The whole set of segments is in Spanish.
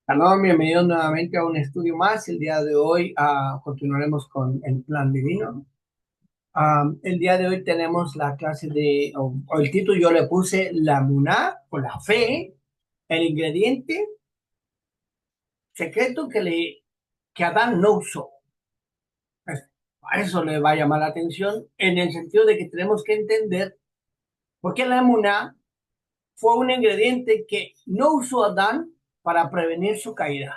Saludos, bienvenidos nuevamente a un estudio más. El día de hoy continuaremos con el plan divino. El día de hoy tenemos la clase o el título yo le puse la muná o la fe, el ingrediente secreto que Adán no usó. A eso le va a llamar la atención en el sentido de que tenemos que entender por qué la muná fue un ingrediente que no usó Adán para prevenir su caída.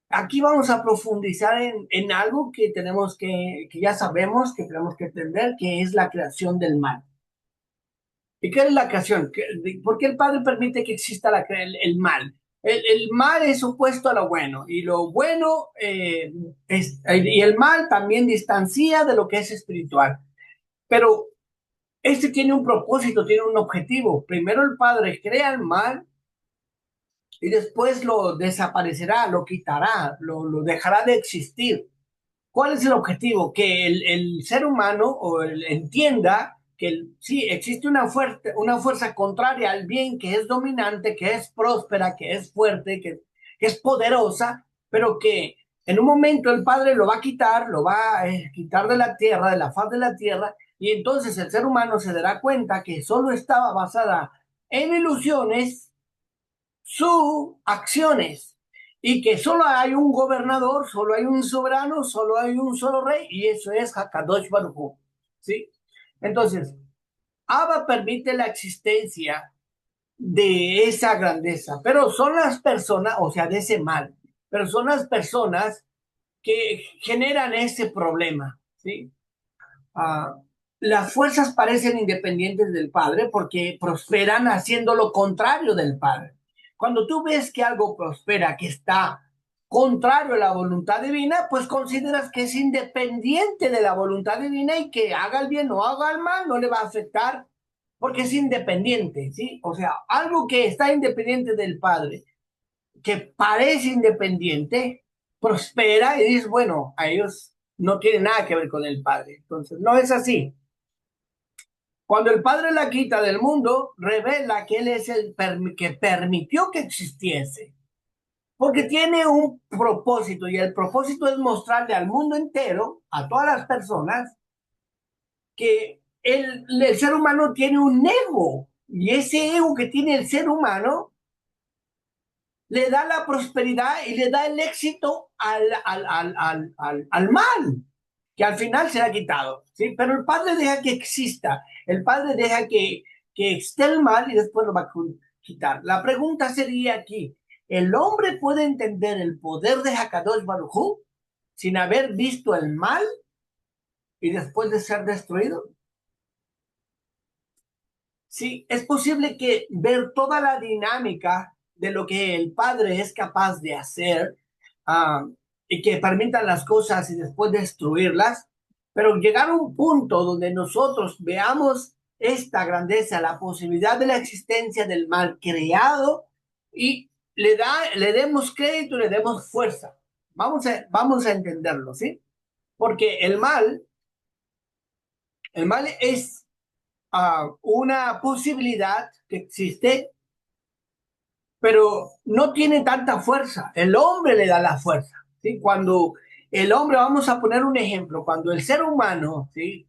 Aquí vamos a profundizar en algo que que ya sabemos, que tenemos que entender, que es la creación del mal. ¿Y qué es la creación? ¿Por qué el Padre permite que exista el mal? El mal es opuesto a lo bueno, y lo bueno y el mal también distancia de lo que es espiritual. Pero este tiene un propósito, tiene un objetivo. Primero el Padre crea el mal y después lo desaparecerá, lo quitará, lo dejará de existir. ¿Cuál es el objetivo? Que el ser humano entienda que sí existe una fuerza contraria al bien que es dominante, que es próspera, que es fuerte, que es poderosa, pero que en un momento el Padre lo va a quitar, lo va a quitar de la tierra, de la faz de la tierra, y entonces el ser humano se dará cuenta que solo estaba basada en ilusiones sus acciones y que solo hay un gobernador, solo hay un soberano, solo hay un solo rey y eso es Hakadosh Baruj Hu, ¿sí? Entonces, Abba permite la existencia de esa grandeza, pero son las personas, o sea, de ese mal, pero son las personas que generan ese problema, ¿sí? Ah, las fuerzas parecen independientes del Padre porque prosperan haciendo lo contrario del Padre. Cuando tú ves que algo prospera, que está contrario a la voluntad divina, pues consideras que es independiente de la voluntad divina y que haga el bien o haga el mal no le va a afectar porque es independiente, ¿sí? O sea, algo que está independiente del Padre, que parece independiente, prospera y dices, bueno, a ellos no tiene nada que ver con el Padre. Entonces, no es así. Cuando el Padre la quita del mundo, revela que Él es que permitió que existiese, porque tiene un propósito y el propósito es mostrarle al mundo entero, a todas las personas, que el ser humano tiene un ego y ese ego que tiene el ser humano le da la prosperidad y le da el éxito al mal, que al final será quitado, ¿sí? Pero el Padre deja que exista, el Padre deja que esté el mal y después lo va a quitar. La pregunta sería aquí, ¿el hombre puede entender el poder de Hakadosh Baruj Hu sin haber visto el mal y después de ser destruido? Sí, es posible que ver toda la dinámica de lo que el padre es capaz de hacer ah, y que permitan las cosas y después destruirlas, pero llegar a un punto donde nosotros veamos esta grandeza, la posibilidad de la existencia del mal creado y le demos crédito y le demos fuerza. Vamos a entenderlo, ¿sí? Porque el mal es una posibilidad que existe, pero no tiene tanta fuerza. El hombre le da la fuerza, ¿sí? Cuando el hombre, vamos a poner un ejemplo, cuando el ser humano, ¿sí?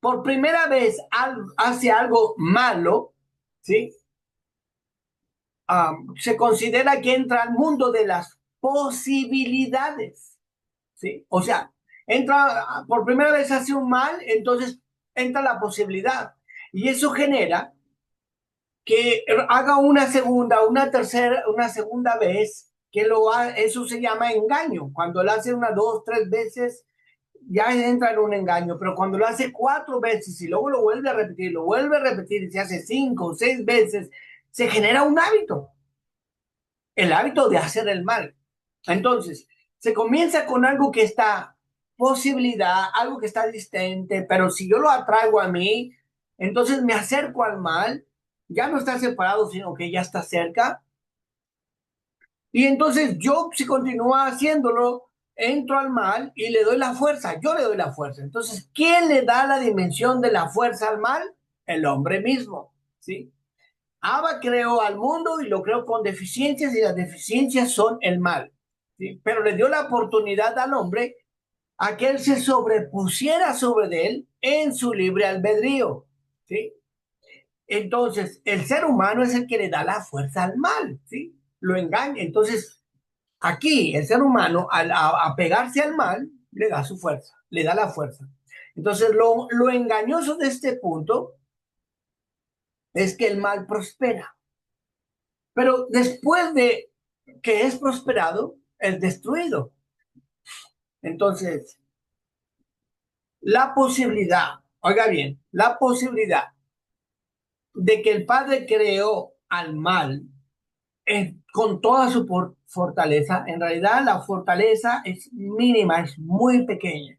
Por primera vez hace algo malo, ¿sí? Se considera que entra al mundo de las posibilidades, ¿sí? O sea, entra, por primera vez hace un mal, entonces entra la posibilidad. Y eso genera que haga una segunda, una tercera, una segunda vez, eso se llama engaño. Cuando lo hace una, dos, tres veces, ya entra en un engaño, pero cuando lo hace cuatro veces y luego lo vuelve a repetir, lo vuelve a repetir y se hace cinco o seis veces, se genera un hábito, el hábito de hacer el mal. Entonces, se comienza con algo que está posibilidad, algo que está distante, pero si yo lo atraigo a mí, entonces me acerco al mal, ya no está separado, sino que ya está cerca. Y entonces yo, si continúa haciéndolo, entro al mal y le doy la fuerza, yo le doy la fuerza. Entonces, ¿quién le da la dimensión de la fuerza al mal? El hombre mismo, ¿sí? Abba creó al mundo y lo creó con deficiencias y las deficiencias son el mal. ¿Sí? Pero le dio la oportunidad al hombre a que él se sobrepusiera sobre él en su libre albedrío. ¿Sí? Entonces, el ser humano es el que le da la fuerza al mal. ¿Sí? Lo engaña. Entonces, aquí el ser humano, al apegarse al mal, le da su fuerza, le da la fuerza. Entonces, lo engañoso de este punto es que el mal prospera. Pero después de que es prosperado, es destruido. Entonces, la posibilidad, oiga bien, la posibilidad de que el Padre creó al mal con toda su fortaleza, en realidad la fortaleza es mínima, es muy pequeña.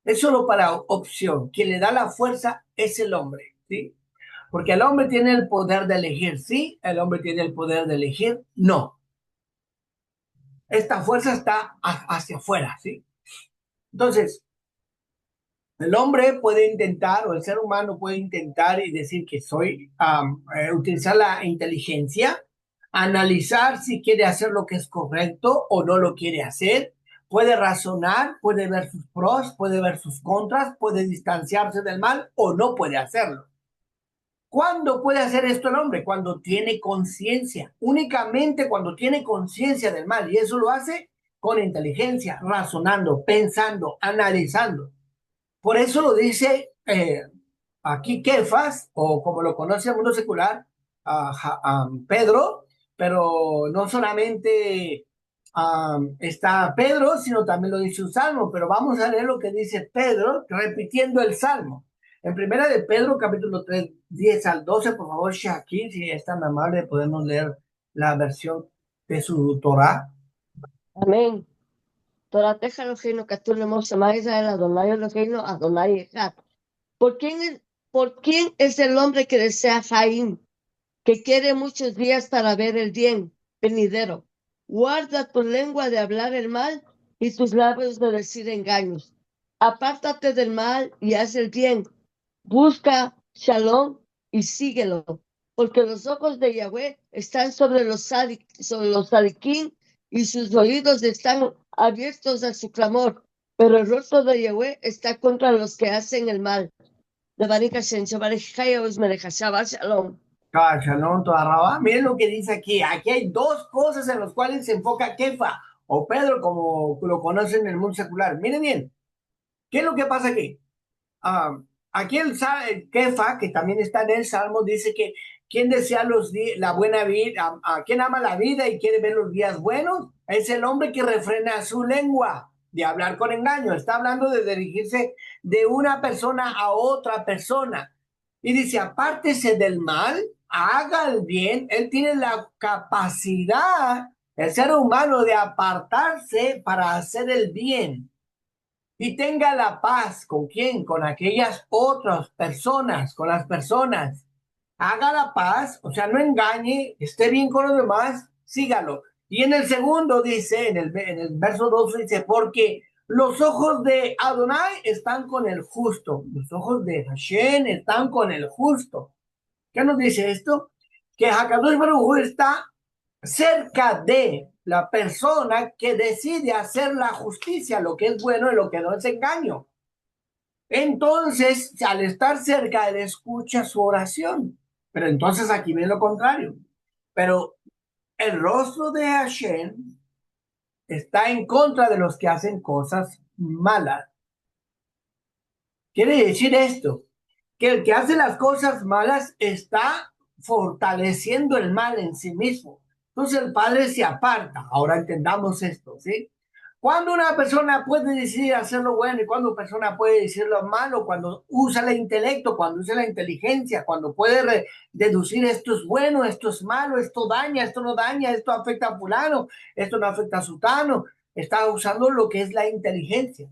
Es solo para opción. Quien le da la fuerza es el hombre, ¿sí? Porque el hombre tiene el poder de elegir sí, el hombre tiene el poder de elegir no. Esta fuerza está hacia afuera, ¿sí? Entonces, el hombre puede intentar, o el ser humano puede intentar y decir que utilizar la inteligencia, analizar si quiere hacer lo que es correcto o no lo quiere hacer, puede razonar, puede ver sus pros, puede ver sus contras, puede distanciarse del mal o no puede hacerlo. ¿Cuándo puede hacer esto el hombre? Cuando tiene conciencia, únicamente cuando tiene conciencia del mal, y eso lo hace con inteligencia, razonando, pensando, analizando. Por eso lo dice aquí Kefas, o como lo conoce el mundo secular, Pedro, pero no solamente está Pedro, sino también lo dice un salmo, pero vamos a leer lo que dice Pedro, repitiendo el salmo. En primera de Pedro, capítulo 3 10 al 12, por favor, Shakir, si es tan amable, podemos leer la versión de su Torah. Amén. תורתך אלוהינו כתוב לאמור שמע ישראל אדוני אלוהינו אדוני אחד. ¿Por quién es el hombre que desea Jaim, que quiere muchos días para ver el bien venidero? Guarda tu lengua de hablar el mal y tus labios de decir engaños. Apártate del mal y haz el bien. Busca Shalom y síguelo, porque los ojos de Yahweh están sobre sobre los sadiquín y sus oídos están abiertos a su clamor, pero el rostro de Yahweh está contra los que hacen el mal. Shalom. Shalom, toda Rabá. Miren lo que dice aquí. Aquí hay dos cosas en las cuales se enfoca Kefa o Pedro, como lo conocen en el mundo secular. Miren bien, ¿qué es lo que pasa aquí? Ah, aquí el Kefa, que también está en el Salmo, dice que quien desea la buena vida, a quien ama la vida y quiere ver los días buenos, es el hombre que refrena su lengua de hablar con engaño. Está hablando de dirigirse de una persona a otra persona. Y dice, apártese del mal, haga el bien. Él tiene la capacidad, el ser humano, de apartarse para hacer el bien y tenga la paz. ¿Con quién? Con aquellas otras personas, con las personas. Haga la paz, o sea, no engañe, esté bien con los demás, sígalo. Y en el segundo dice, en el verso 2 dice, porque los ojos de Adonai están con el justo, los ojos de Hashem están con el justo. ¿Qué nos dice esto? Que Hakadosh Baruj Hu está cerca de la persona que decide hacer la justicia, lo que es bueno y lo que no es engaño. Entonces, al estar cerca, él escucha su oración. Pero entonces aquí viene lo contrario. Pero el rostro de Hashem está en contra de los que hacen cosas malas. Quiere decir esto, que el que hace las cosas malas está fortaleciendo el mal en sí mismo. Entonces el padre se aparta. Ahora entendamos esto, ¿sí? Cuando una persona puede decidir hacer lo bueno y cuando una persona puede decir lo malo, cuando usa el intelecto, cuando usa la inteligencia, cuando puede deducir esto es bueno, esto es malo, esto daña, esto no daña, esto afecta a fulano, esto no afecta a sutano, está usando lo que es la inteligencia.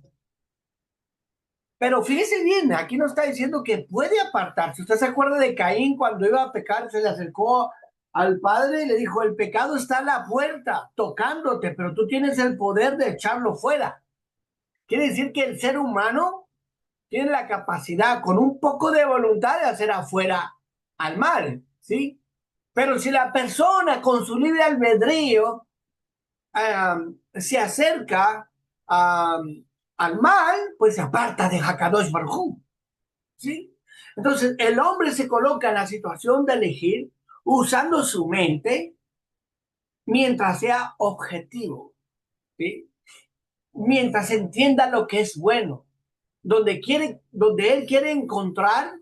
Pero fíjese bien, aquí no está diciendo que puede apartarse. ¿Usted se acuerda de Caín cuando iba a pecar? Se le acercó al padre y le dijo, el pecado está a la puerta, tocándote, pero tú tienes el poder de echarlo fuera. Quiere decir que el ser humano tiene la capacidad, con un poco de voluntad, de hacer afuera al mal, ¿sí? Pero si la persona con su libre albedrío se acerca al mal, pues se aparta de Hakadosh Baruj Hu, ¿sí? Entonces, el hombre se coloca en la situación de elegir usando su mente mientras sea objetivo, ¿sí? Mientras entienda lo que es bueno, donde él quiere encontrar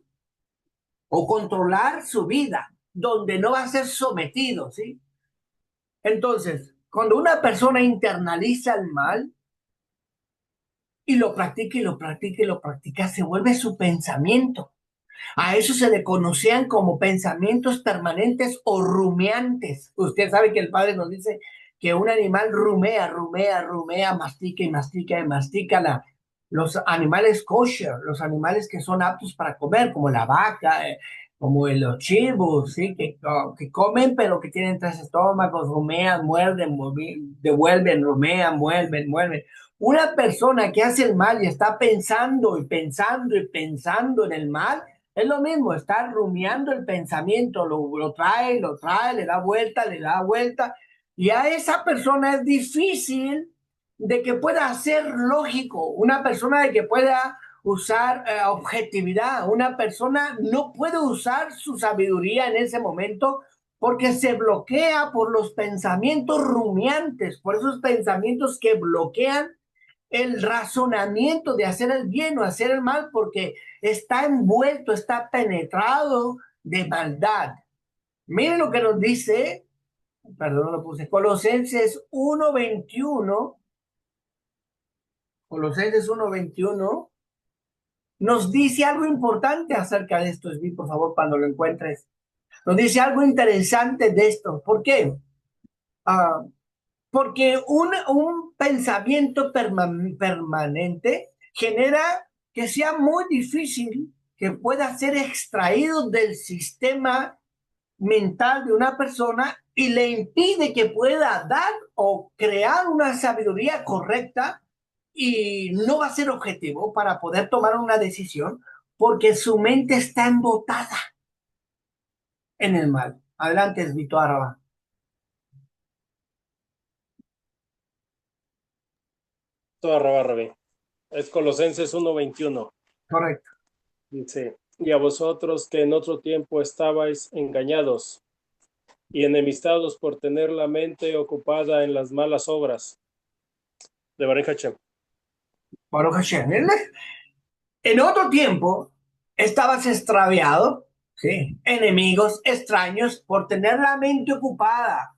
o controlar su vida, donde no va a ser sometido, ¿sí? Entonces, cuando una persona internaliza el mal y lo practica y lo practica y lo practica, se vuelve su pensamiento. A eso se le conocían como pensamientos permanentes o rumiantes. Usted sabe que el padre nos dice que un animal rumea, rumea, rumea, mastica y mastica y mastica los animales kosher, los animales que son aptos para comer, como la vaca, como los chivos, ¿sí? Que comen pero que tienen tres estómagos, rumean, muerden, devuelven, rumean, muerden, muerden. Una persona que hace el mal y está pensando y pensando y pensando en el mal, es lo mismo, está rumiando el pensamiento, lo trae, le da vuelta, y a esa persona es difícil de que pueda ser lógico, una persona de que pueda usar objetividad, una persona no puede usar su sabiduría en ese momento porque se bloquea por los pensamientos rumiantes, por esos pensamientos que bloquean el razonamiento de hacer el bien o hacer el mal porque está envuelto, está penetrado de maldad. Miren lo que nos dice, perdón, no lo puse, Colosenses 1:21, Colosenses 1:21, nos dice algo importante acerca de esto, Esvi, por favor, cuando lo encuentres. Nos dice algo interesante de esto. ¿Por qué? Ah, Porque un pensamiento permanente genera que sea muy difícil que pueda ser extraído del sistema mental de una persona y le impide que pueda dar o crear una sabiduría correcta y no va a ser objetivo para poder tomar una decisión porque su mente está embotada en el mal. Adelante, Esvito Araba. Toda Rabí. Es Colosenses 1:21. Correcto. Dice, y a vosotros que en otro tiempo estabais engañados y enemistados por tener la mente ocupada en las malas obras. De Baruch Hashem. Baruch Hashem. En otro tiempo estabas extraviado, ¿sí? Enemigos extraños por tener la mente ocupada.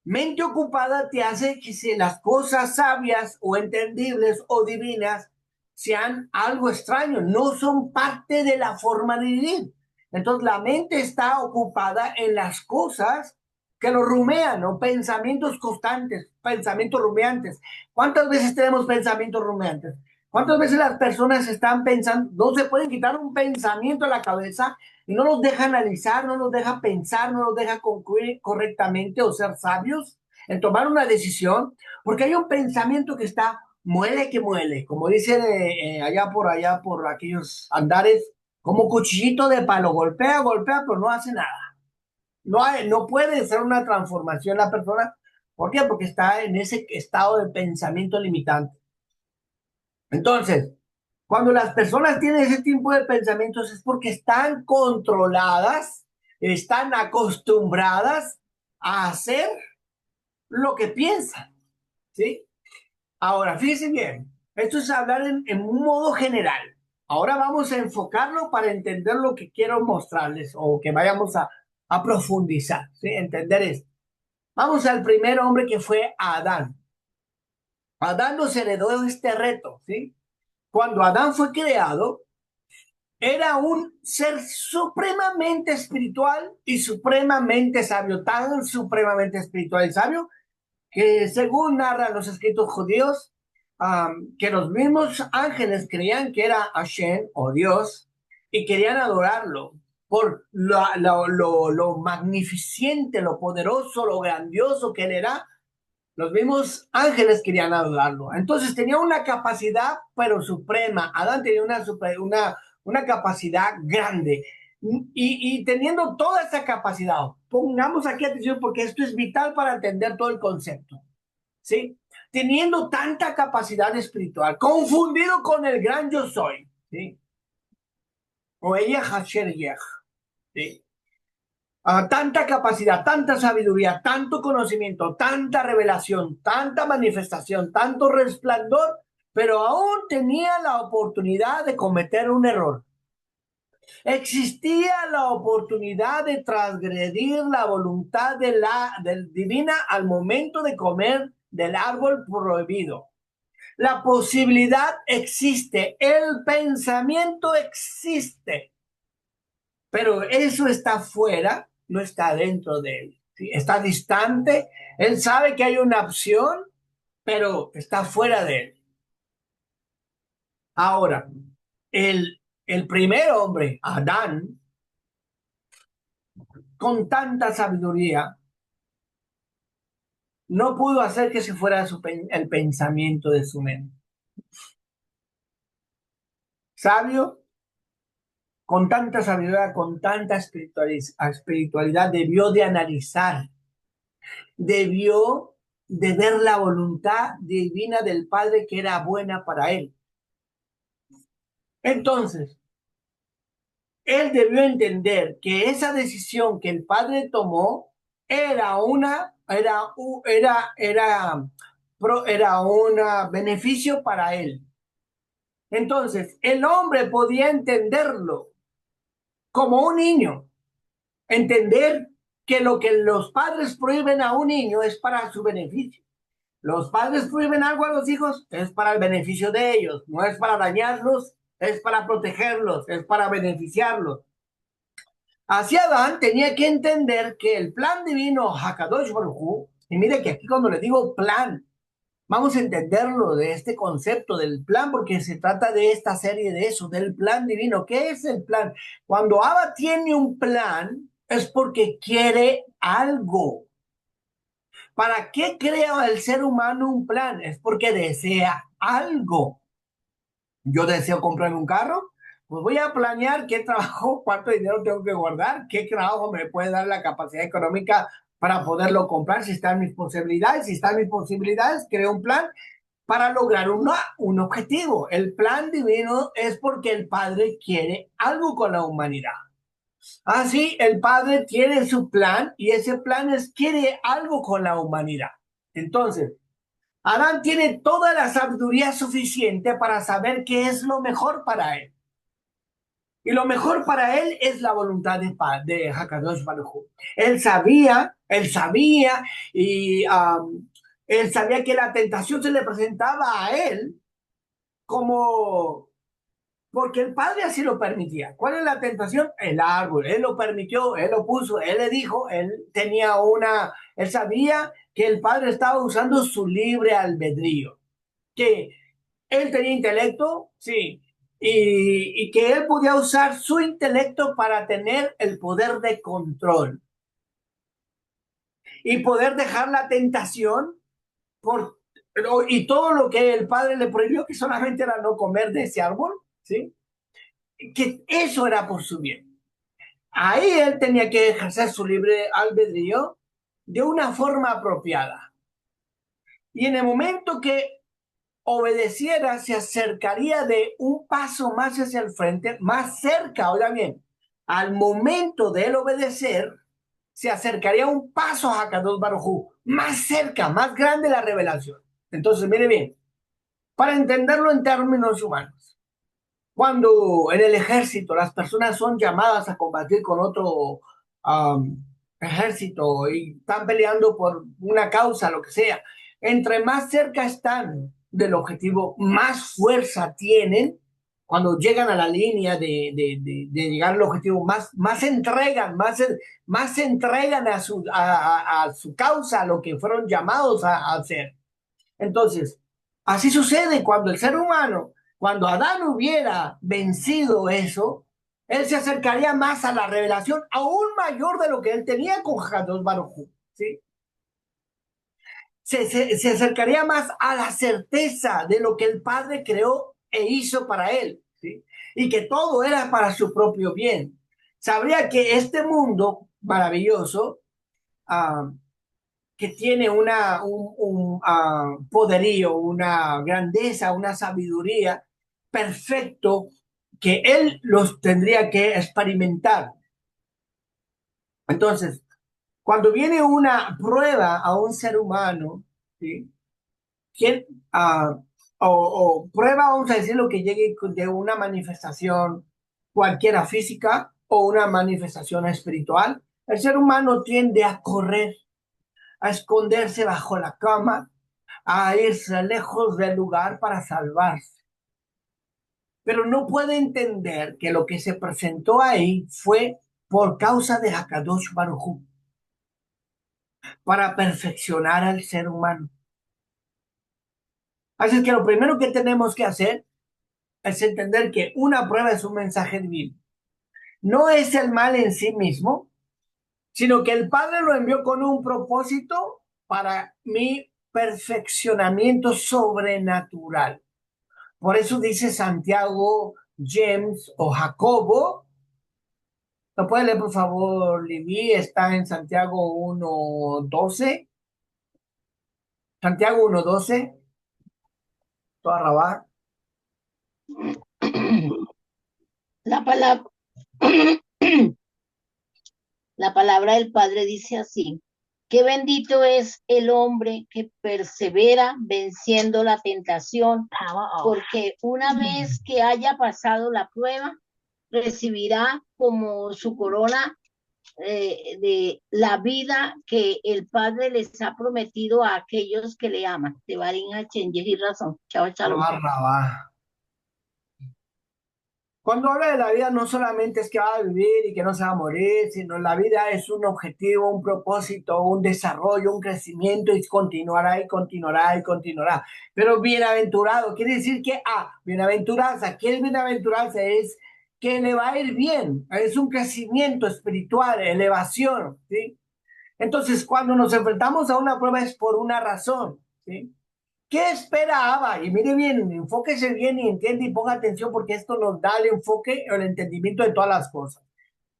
Mente ocupada te hace que si las cosas sabias o entendibles o divinas sean algo extraño, no son parte de la forma de vivir. Entonces la mente está ocupada en las cosas que lo rumean, ¿no? Pensamientos constantes, pensamientos rumeantes. ¿Cuántas veces tenemos pensamientos rumeantes? ¿Cuántas veces las personas están pensando, no se pueden quitar un pensamiento a la cabeza y no nos deja analizar, no nos deja pensar, no nos deja concluir correctamente o ser sabios en tomar una decisión, porque hay un pensamiento que está muele que muele, como dicen allá por aquellos andares, como cuchillito de palo, golpea, golpea, pero no hace nada. No puede ser una transformación la persona. ¿Por qué? Porque está en ese estado de pensamiento limitante. Entonces, cuando las personas tienen ese tipo de pensamientos es porque están controladas, están acostumbradas a hacer lo que piensan, ¿sí? Ahora, fíjense bien, esto es hablar en un modo general. Ahora vamos a enfocarlo para entender lo que quiero mostrarles o que vayamos a profundizar, ¿sí? Entender esto. Vamos al primer hombre que fue Adán. Adán nos heredó este reto, ¿sí? Cuando Adán fue creado, era un ser supremamente espiritual y supremamente sabio, tan supremamente espiritual y sabio que según narran los escritos judíos, que los mismos ángeles creían que era Hashem o Dios y querían adorarlo por lo magnificente, lo poderoso, lo grandioso que él era. Los mismos ángeles querían adorarlo. Entonces tenía una capacidad, pero suprema. Adán tenía una capacidad grande. Y teniendo toda esa capacidad, pongamos aquí atención porque esto es vital para entender todo el concepto, ¿sí? Teniendo tanta capacidad espiritual, confundido con el gran yo soy, ¿sí? O ella Hasher Yeh, ¿sí? Tanta capacidad, tanta sabiduría, tanto conocimiento, tanta revelación, tanta manifestación, tanto resplandor, pero aún tenía la oportunidad de cometer un error. Existía la oportunidad de transgredir la voluntad del divina al momento de comer del árbol prohibido. La posibilidad existe, el pensamiento existe, pero eso está fuera, no está dentro de él. ¿Sí? Está distante, él sabe que hay una opción, pero está fuera de él. Ahora, el primer hombre, Adán, con tanta sabiduría, no pudo hacer que se fuera el pensamiento de su mente. Sabio, con tanta sabiduría, con tanta espiritualidad, debió de analizar, debió de ver la voluntad divina del Padre que era buena para él. Entonces, él debió entender que esa decisión que el Padre tomó era un beneficio para él. Entonces, el hombre podía entenderlo como un niño, entender que lo que los padres prohíben a un niño es para su beneficio. Los padres prohíben algo a los hijos, es para el beneficio de ellos, no es para dañarlos, es para protegerlos, es para beneficiarlos. Así Adán tenía que entender que el plan divino, Hakadosh Baruj Hu, y mire que aquí cuando le digo plan, vamos a entenderlo de este concepto del plan, porque se trata de esta serie de eso, del plan divino. ¿Qué es el plan? Cuando Abba tiene un plan, es porque quiere algo. ¿Para qué crea el ser humano un plan? Es porque desea algo. Yo deseo comprarme un carro, pues voy a planear qué trabajo, cuánto dinero tengo que guardar, qué trabajo me puede dar la capacidad económica para poderlo comprar, si están mis posibilidades. Si están mis posibilidades, creo un plan para lograr un objetivo. El plan divino es porque el Padre quiere algo con la humanidad. Así, el Padre tiene su plan y ese plan quiere algo con la humanidad. Entonces, Adán tiene toda la sabiduría suficiente para saber qué es lo mejor para él. Y lo mejor para él es la voluntad de Hakadosh Baruj Hu. Él sabía, y él sabía que la tentación se le presentaba a él como porque el padre así lo permitía. ¿Cuál es la tentación? El árbol. Él lo permitió, él lo puso, él le dijo, él sabía que el padre estaba usando su libre albedrío, que él tenía intelecto, sí, y que él podía usar su intelecto para tener el poder de control y poder dejar la tentación y todo lo que el padre le prohibió, que solamente era no comer de ese árbol, ¿sí? Que eso era por su bien. Ahí él tenía que ejercer su libre albedrío de una forma apropiada. Y en el momento que obedeciera, se acercaría de un paso más hacia el frente, más cerca, oiga bien, al momento de él obedecer, se acercaría un paso a Hakadosh Baruj Hu, más cerca, más grande la revelación. Entonces, mire bien, para entenderlo en términos humanos, cuando en el ejército las personas son llamadas a combatir con otro ejército y están peleando por una causa, lo que sea, entre más cerca están del objetivo, más fuerza tienen. Cuando llegan a la línea de llegar al objetivo, más se entregan, más se entregan a su causa, a lo que fueron llamados a hacer. Entonces, así sucede cuando el ser humano, cuando Adán hubiera vencido eso, él se acercaría más a la revelación aún mayor de lo que él tenía con Hakadosh Baruj Hu, ¿sí? Se acercaría más a la certeza de lo que el Padre creó e hizo para él, ¿sí? Y que todo era para su propio bien. sabría que este mundo maravilloso, ah, que tiene un poderío, una grandeza, una sabiduría perfecto, que él los tendría que experimentar. Entonces, cuando viene una prueba a un ser humano, ¿sí? ¿Quién, ah, o prueba, vamos a decir, lo que llegue de una manifestación cualquiera física o una manifestación espiritual, el ser humano tiende a correr, a esconderse bajo la cama, a irse lejos del lugar para salvarse. Pero no puede entender que lo que se presentó ahí fue por causa de Hakadosh Baruj Hu, para perfeccionar al ser humano. Así que lo primero que tenemos que hacer es entender que una prueba es un mensaje divino. No es el mal en sí mismo, sino que el Padre lo envió con un propósito para mi perfeccionamiento sobrenatural. Por eso dice Santiago, James o Jacobo. ¿Lo puede leer, por favor, Libby? Está en Santiago 1:12. Santiago 1:12. Toda rabá. La palabra, la palabra del Padre dice así: qué bendito es el hombre que persevera venciendo la tentación, porque una vez que haya pasado la prueba, recibirá como su corona de la vida que el Padre les ha prometido a aquellos que le aman. De Barín Hachem, y razón. Chao, chao. Toda rabá. Cuando habla de la vida, no solamente es que va a vivir y que no se va a morir, sino la vida es un objetivo, un propósito, un desarrollo, un crecimiento y continuará y continuará y continuará. Pero bienaventurado quiere decir que, bienaventuranza, ¿qué es bienaventuranza? Es que le va a ir bien, es un crecimiento espiritual, elevación, ¿sí? Entonces, cuando nos enfrentamos a una prueba es por una razón, ¿sí? ¿Qué espera Abba? Y mire bien, enfóquese bien y entiende y ponga atención porque esto nos da el enfoque o el entendimiento de todas las cosas.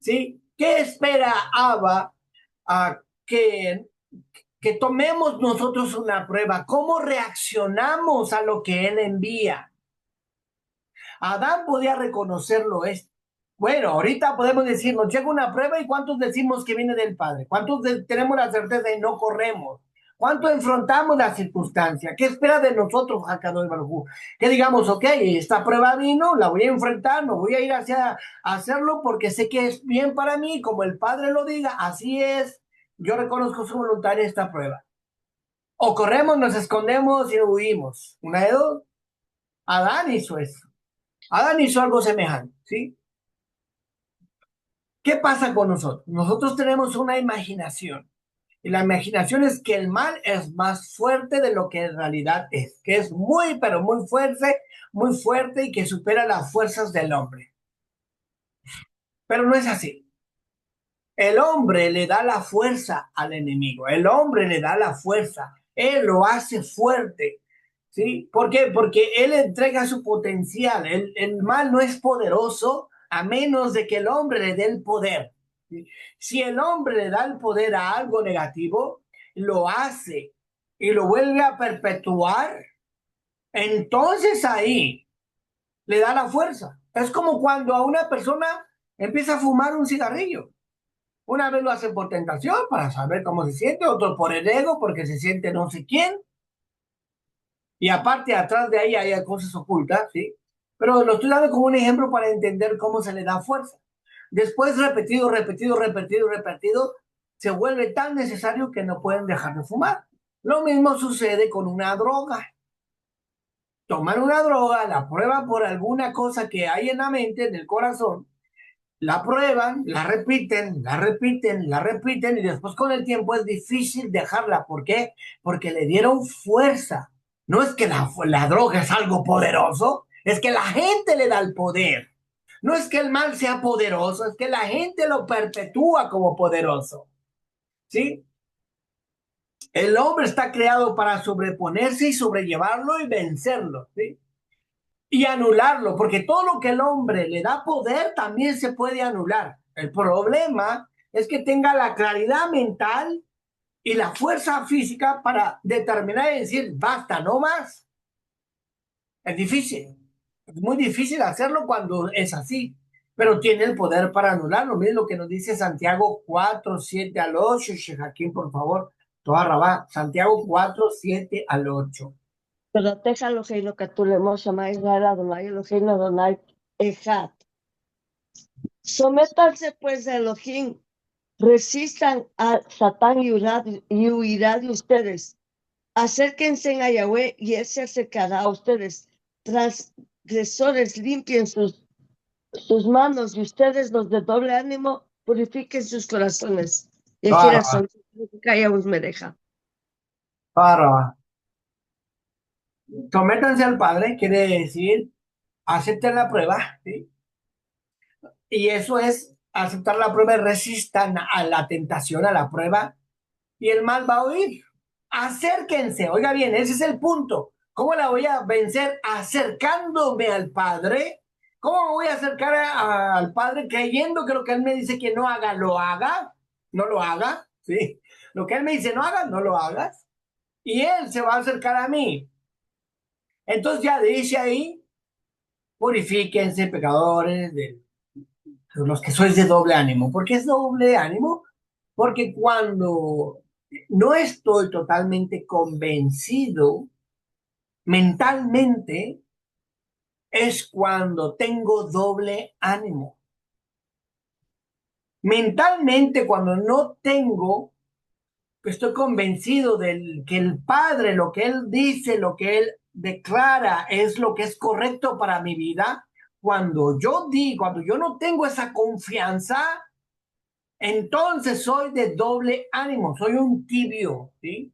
¿Sí? ¿Qué espera Abba a que tomemos nosotros una prueba? ¿Cómo reaccionamos a lo que Él envía? Adán podía reconocerlo esto. Bueno, ahorita podemos decir, nos llega una prueba y ¿cuántos decimos que viene del Padre? ¿Cuántos tenemos la certeza y no corremos? ¿Cuánto enfrentamos la circunstancia? ¿Qué espera de nosotros, Hakadosh Baruj Hu? Que digamos, ok, esta prueba vino, la voy a enfrentar, no voy a ir hacia hacerlo porque sé que es bien para mí, como el Padre lo diga, así es. Yo reconozco su voluntad en esta prueba. O corremos, nos escondemos y huimos. Una de dos. Adán hizo eso. Adán hizo algo semejante, ¿sí? ¿Qué pasa con nosotros? Nosotros tenemos una imaginación. Y la imaginación es que el mal es más fuerte de lo que en realidad es. Que es muy, pero muy fuerte y que supera las fuerzas del hombre. Pero no es así. El hombre le da la fuerza al enemigo. El hombre le da la fuerza. Él lo hace fuerte. ¿Sí? ¿Por qué? Porque él entrega su potencial. El mal no es poderoso a menos de que el hombre le dé el poder. ¿Sí? Si el hombre le da el poder a algo negativo, lo hace y lo vuelve a perpetuar, entonces ahí le da la fuerza. Es como cuando a una persona empieza a fumar un cigarrillo. Una vez lo hace por tentación, para saber cómo se siente, otro por el ego, porque se siente no sé quién. Y aparte, atrás de ahí hay cosas ocultas, ¿sí? Pero lo estoy dando como un ejemplo para entender cómo se le da fuerza. Después, repetido, repetido, repetido, repetido, se vuelve tan necesario que no pueden dejar de fumar. Lo mismo sucede con una droga. Toman una droga, la prueban por alguna cosa que hay en la mente, en el corazón, la prueban, la repiten, la repiten, la repiten y después con el tiempo es difícil dejarla. ¿Por qué? Porque le dieron fuerza. No es que la droga es algo poderoso, es que la gente le da el poder. No es que el mal sea poderoso, es que la gente lo perpetúa como poderoso. ¿Sí? El hombre está creado para sobreponerse y sobrellevarlo y vencerlo. ¿Sí? Y anularlo, porque todo lo que el hombre le da poder también se puede anular. El problema es que tenga la claridad mental y la fuerza física para determinar y decir, basta, no más. Es difícil. Es muy difícil hacerlo cuando es así, pero tiene el poder para anularlo. Miren lo que nos dice Santiago 4:7 al 8. Joaquín, por favor, toda rabá. Santiago 4:7 al 8. תורתך אלוהינו כתוב לאמור שמע ישראל אדוני אלוהינו אדוני אחד. Sométanse pues a Elohim, resistan a Satán y huirá de ustedes. Acérquense a Yahweh y él se acercará a ustedes. Transgresores, limpien sus manos y ustedes los de doble ánimo purifiquen sus corazones. Y aquí Toda la rabá. son me deja. Toda rabá. Sométanse al Padre, quiere decir, acepten la prueba, ¿sí? Y eso es aceptar la prueba y resistan a la tentación, a la prueba, y el mal va a huir. Acérquense, oiga bien, ese es el punto. ¿Cómo la voy a vencer? Acercándome al Padre. ¿Cómo me voy a acercar al Padre creyendo que lo que Él me dice que no haga, lo haga? No lo haga, ¿sí? Lo que Él me dice no haga, no lo hagas. Y Él se va a acercar a mí. Entonces ya dice ahí, purifíquense, pecadores, de los que sois de doble ánimo. ¿Por qué es doble ánimo? Porque cuando no estoy totalmente convencido mentalmente, es cuando tengo doble ánimo. Mentalmente, cuando no tengo, estoy convencido de que el Padre, lo que Él dice, lo que Él declara, es lo que es correcto para mi vida. Cuando yo no tengo esa confianza, entonces soy de doble ánimo, soy un tibio, ¿sí?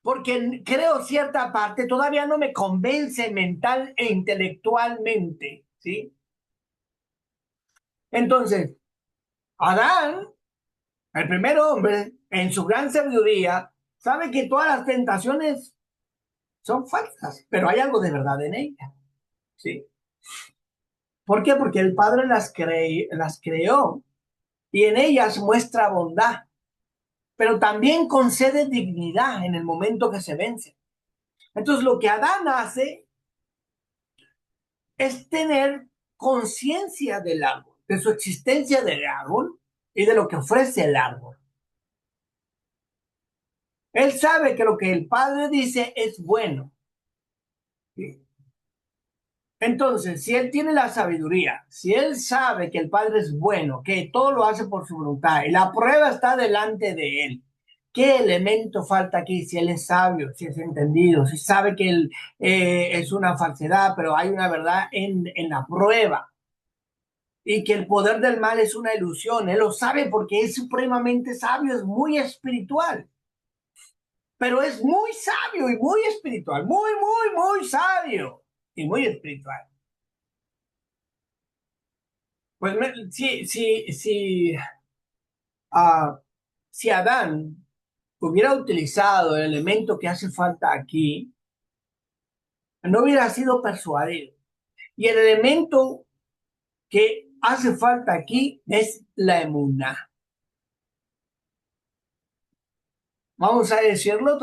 Porque creo cierta parte, todavía no me convence mental e intelectualmente, ¿sí? Entonces, Adán, el primer hombre, en su gran sabiduría, sabe que todas las tentaciones son falsas, pero hay algo de verdad en ellas, ¿sí? ¿Por qué? Porque el Padre las creó y en ellas muestra bondad, pero también concede dignidad en el momento que se vence. Entonces, lo que Adán hace es tener conciencia del árbol, de su existencia del árbol y de lo que ofrece el árbol. Él sabe que lo que el Padre dice es bueno. ¿Sí? Entonces, si él tiene la sabiduría, si él sabe que el Padre es bueno, que todo lo hace por su voluntad y la prueba está delante de él, ¿qué elemento falta aquí? Si él es sabio, si es entendido, si sabe que él, es una falsedad, pero hay una verdad en la prueba. Y que el poder del mal es una ilusión. Él lo sabe porque es supremamente sabio, es muy espiritual. Pero es muy sabio y muy espiritual. Muy, muy, muy sabio y muy espiritual. Pues si Adán hubiera utilizado el elemento que hace falta aquí, no hubiera sido persuadido. Y el elemento que hace falta aquí es la emuná. Vamos a decirlo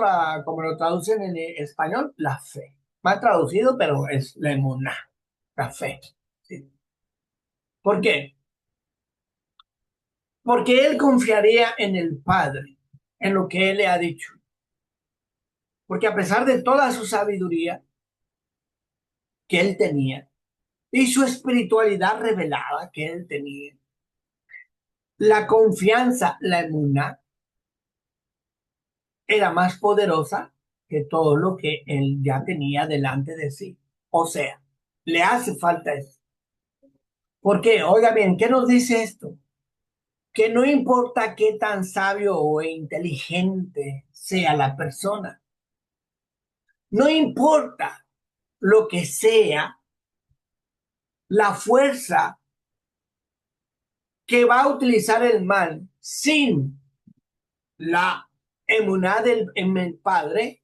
como lo traducen en español, la fe. Mal traducido, pero es la emuná, la fe. ¿Sí? ¿Por qué? Porque él confiaría en el Padre, en lo que él le ha dicho. Porque a pesar de toda su sabiduría que él tenía y su espiritualidad revelada que él tenía, la confianza, la emuná, era más poderosa que todo lo que él ya tenía delante de sí. O sea, le hace falta eso. ¿Por qué? Oiga bien, ¿qué nos dice esto? Que no importa qué tan sabio o inteligente sea la persona, no importa lo que sea la fuerza que va a utilizar el mal sin la emuná en el Padre,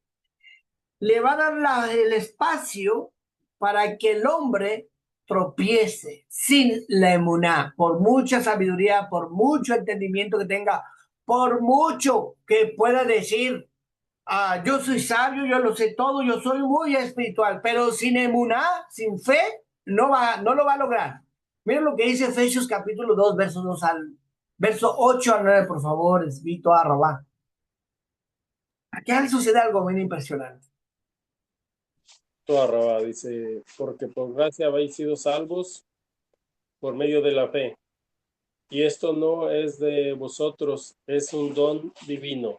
le va a dar el espacio para que el hombre tropiece sin la emuná, por mucha sabiduría, por mucho entendimiento que tenga, por mucho que pueda decir, yo soy sabio, yo lo sé todo, yo soy muy espiritual, pero sin emuná, sin fe, no lo va a lograr. Miren lo que dice Efesios capítulo 2, verso 8 al 9, por favor, Vito Arroba. Aquí sucede algo muy impresionante. Toda Rabá dice, porque por gracia habéis sido salvos por medio de la fe. Y esto no es de vosotros, es un don divino,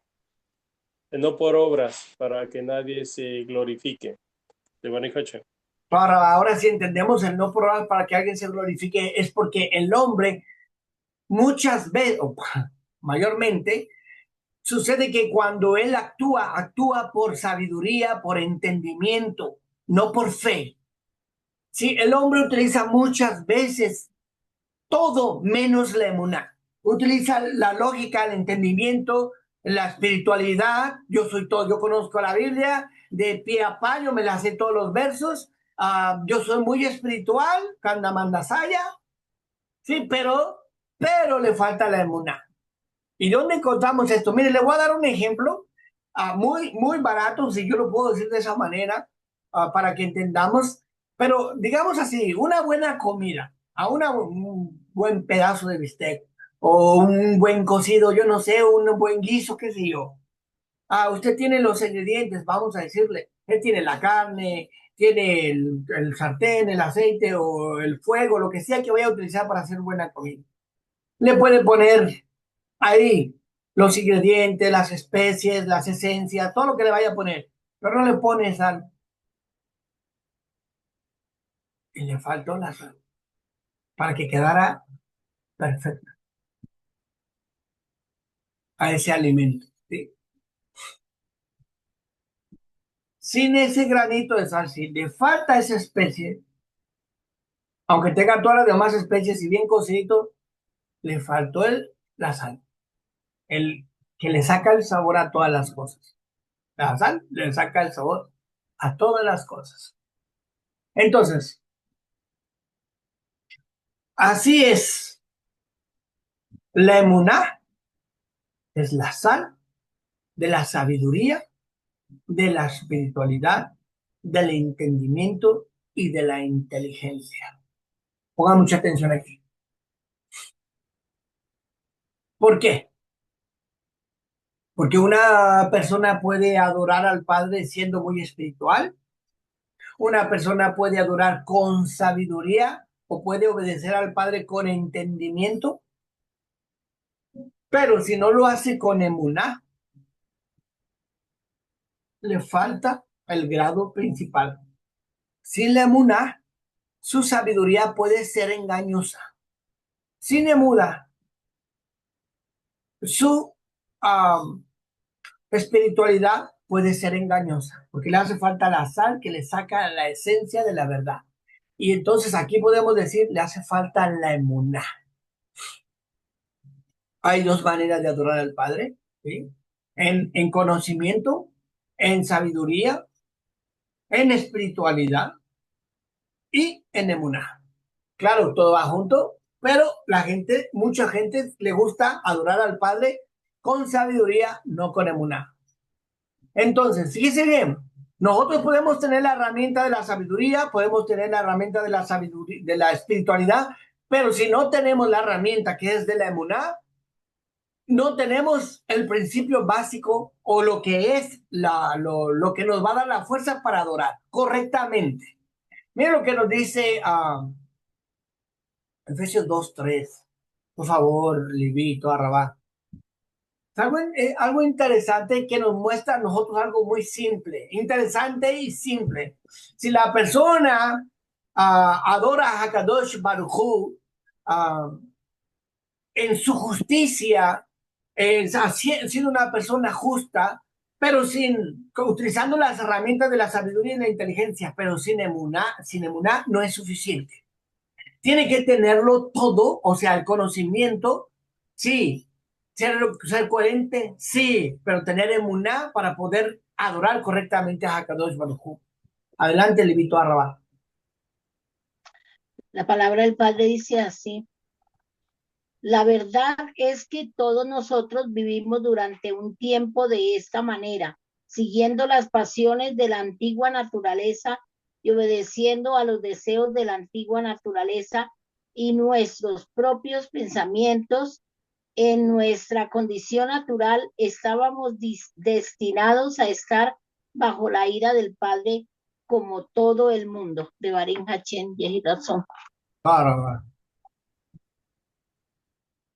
no por obras, para que nadie se glorifique. De Baruch Hashem. Ahora sí entendemos el no por obras para que alguien se glorifique, es porque el hombre muchas veces, o mayormente, sucede que cuando él actúa por sabiduría, por entendimiento, no por fe. Sí, el hombre utiliza muchas veces todo menos la emuná. Utiliza la lógica, el entendimiento, la espiritualidad. Yo soy todo, yo conozco la Biblia de pie a pa, yo me la sé todos los versos. Yo soy muy espiritual, Kanda Mandasaya, sí, pero le falta la emuná. ¿Y dónde encontramos esto? Mire, le voy a dar un ejemplo muy barato, si yo lo puedo decir de esa manera, para que entendamos. Pero digamos así, una buena comida, un buen pedazo de bistec o un buen cocido, yo no sé, un buen guiso, qué sé yo. Usted tiene los ingredientes, vamos a decirle. Él tiene la carne, tiene el sartén, el aceite o el fuego, lo que sea que vaya a utilizar para hacer buena comida. Le puede poner ahí los ingredientes, las especies, las esencias, todo lo que le vaya a poner, pero no le pone sal. Y le faltó la sal para que quedara perfecta a ese alimento, ¿sí? Sin ese granito de sal, si le falta esa especie, aunque tenga todas las demás especies y bien cocidito, le faltó la sal, el que le saca el sabor a todas las cosas. La sal le saca el sabor a todas las cosas. Entonces, así es. La emuná es la sal de la sabiduría, de la espiritualidad, del entendimiento y de la inteligencia. Pongan mucha atención aquí. ¿Por qué? Porque una persona puede adorar al Padre siendo muy espiritual, una persona puede adorar con sabiduría o puede obedecer al Padre con entendimiento, pero si no lo hace con emuná, le falta el grado principal. Sin la emuná, su sabiduría puede ser engañosa. Sin emuná, su espiritualidad puede ser engañosa, porque le hace falta la sal que le saca la esencia de la verdad. Y entonces aquí podemos decir, le hace falta la emuná. Hay dos maneras de adorar al Padre, ¿sí? En conocimiento, en sabiduría, en espiritualidad y en emuná. Claro, todo va junto, pero mucha gente le gusta adorar al Padre con sabiduría, no con emuná. Entonces, fíjese bien, nosotros podemos tener la herramienta de la sabiduría, podemos tener la herramienta de la sabiduría, de la espiritualidad, pero si no tenemos la herramienta que es de la emuná, no tenemos el principio básico o lo que es lo que nos va a dar la fuerza para adorar correctamente. Mira lo que nos dice Efesios 2:3. Por favor, Livito, Arrabá. Algo interesante que nos muestra a nosotros algo muy simple, interesante y simple. Si la persona adora a Hakadosh Baruj Hu, en su justicia, siendo una persona justa, pero utilizando las herramientas de la sabiduría y la inteligencia, pero sin emuná no es suficiente. Tiene que tenerlo todo, o sea, el conocimiento, sí. Ser coherente, sí, pero tener emuná para poder adorar correctamente a Hakadosh Baruj Hu. Adelante, Levito Arrabá. La palabra del Padre dice así. La verdad es que todos nosotros vivimos durante un tiempo de esta manera, siguiendo las pasiones de la antigua naturaleza y obedeciendo a los deseos de la antigua naturaleza y nuestros propios pensamientos. En nuestra condición natural estábamos destinados a estar bajo la ira del Padre como todo el mundo. De Barín Hachén, Yehirazón. Claro.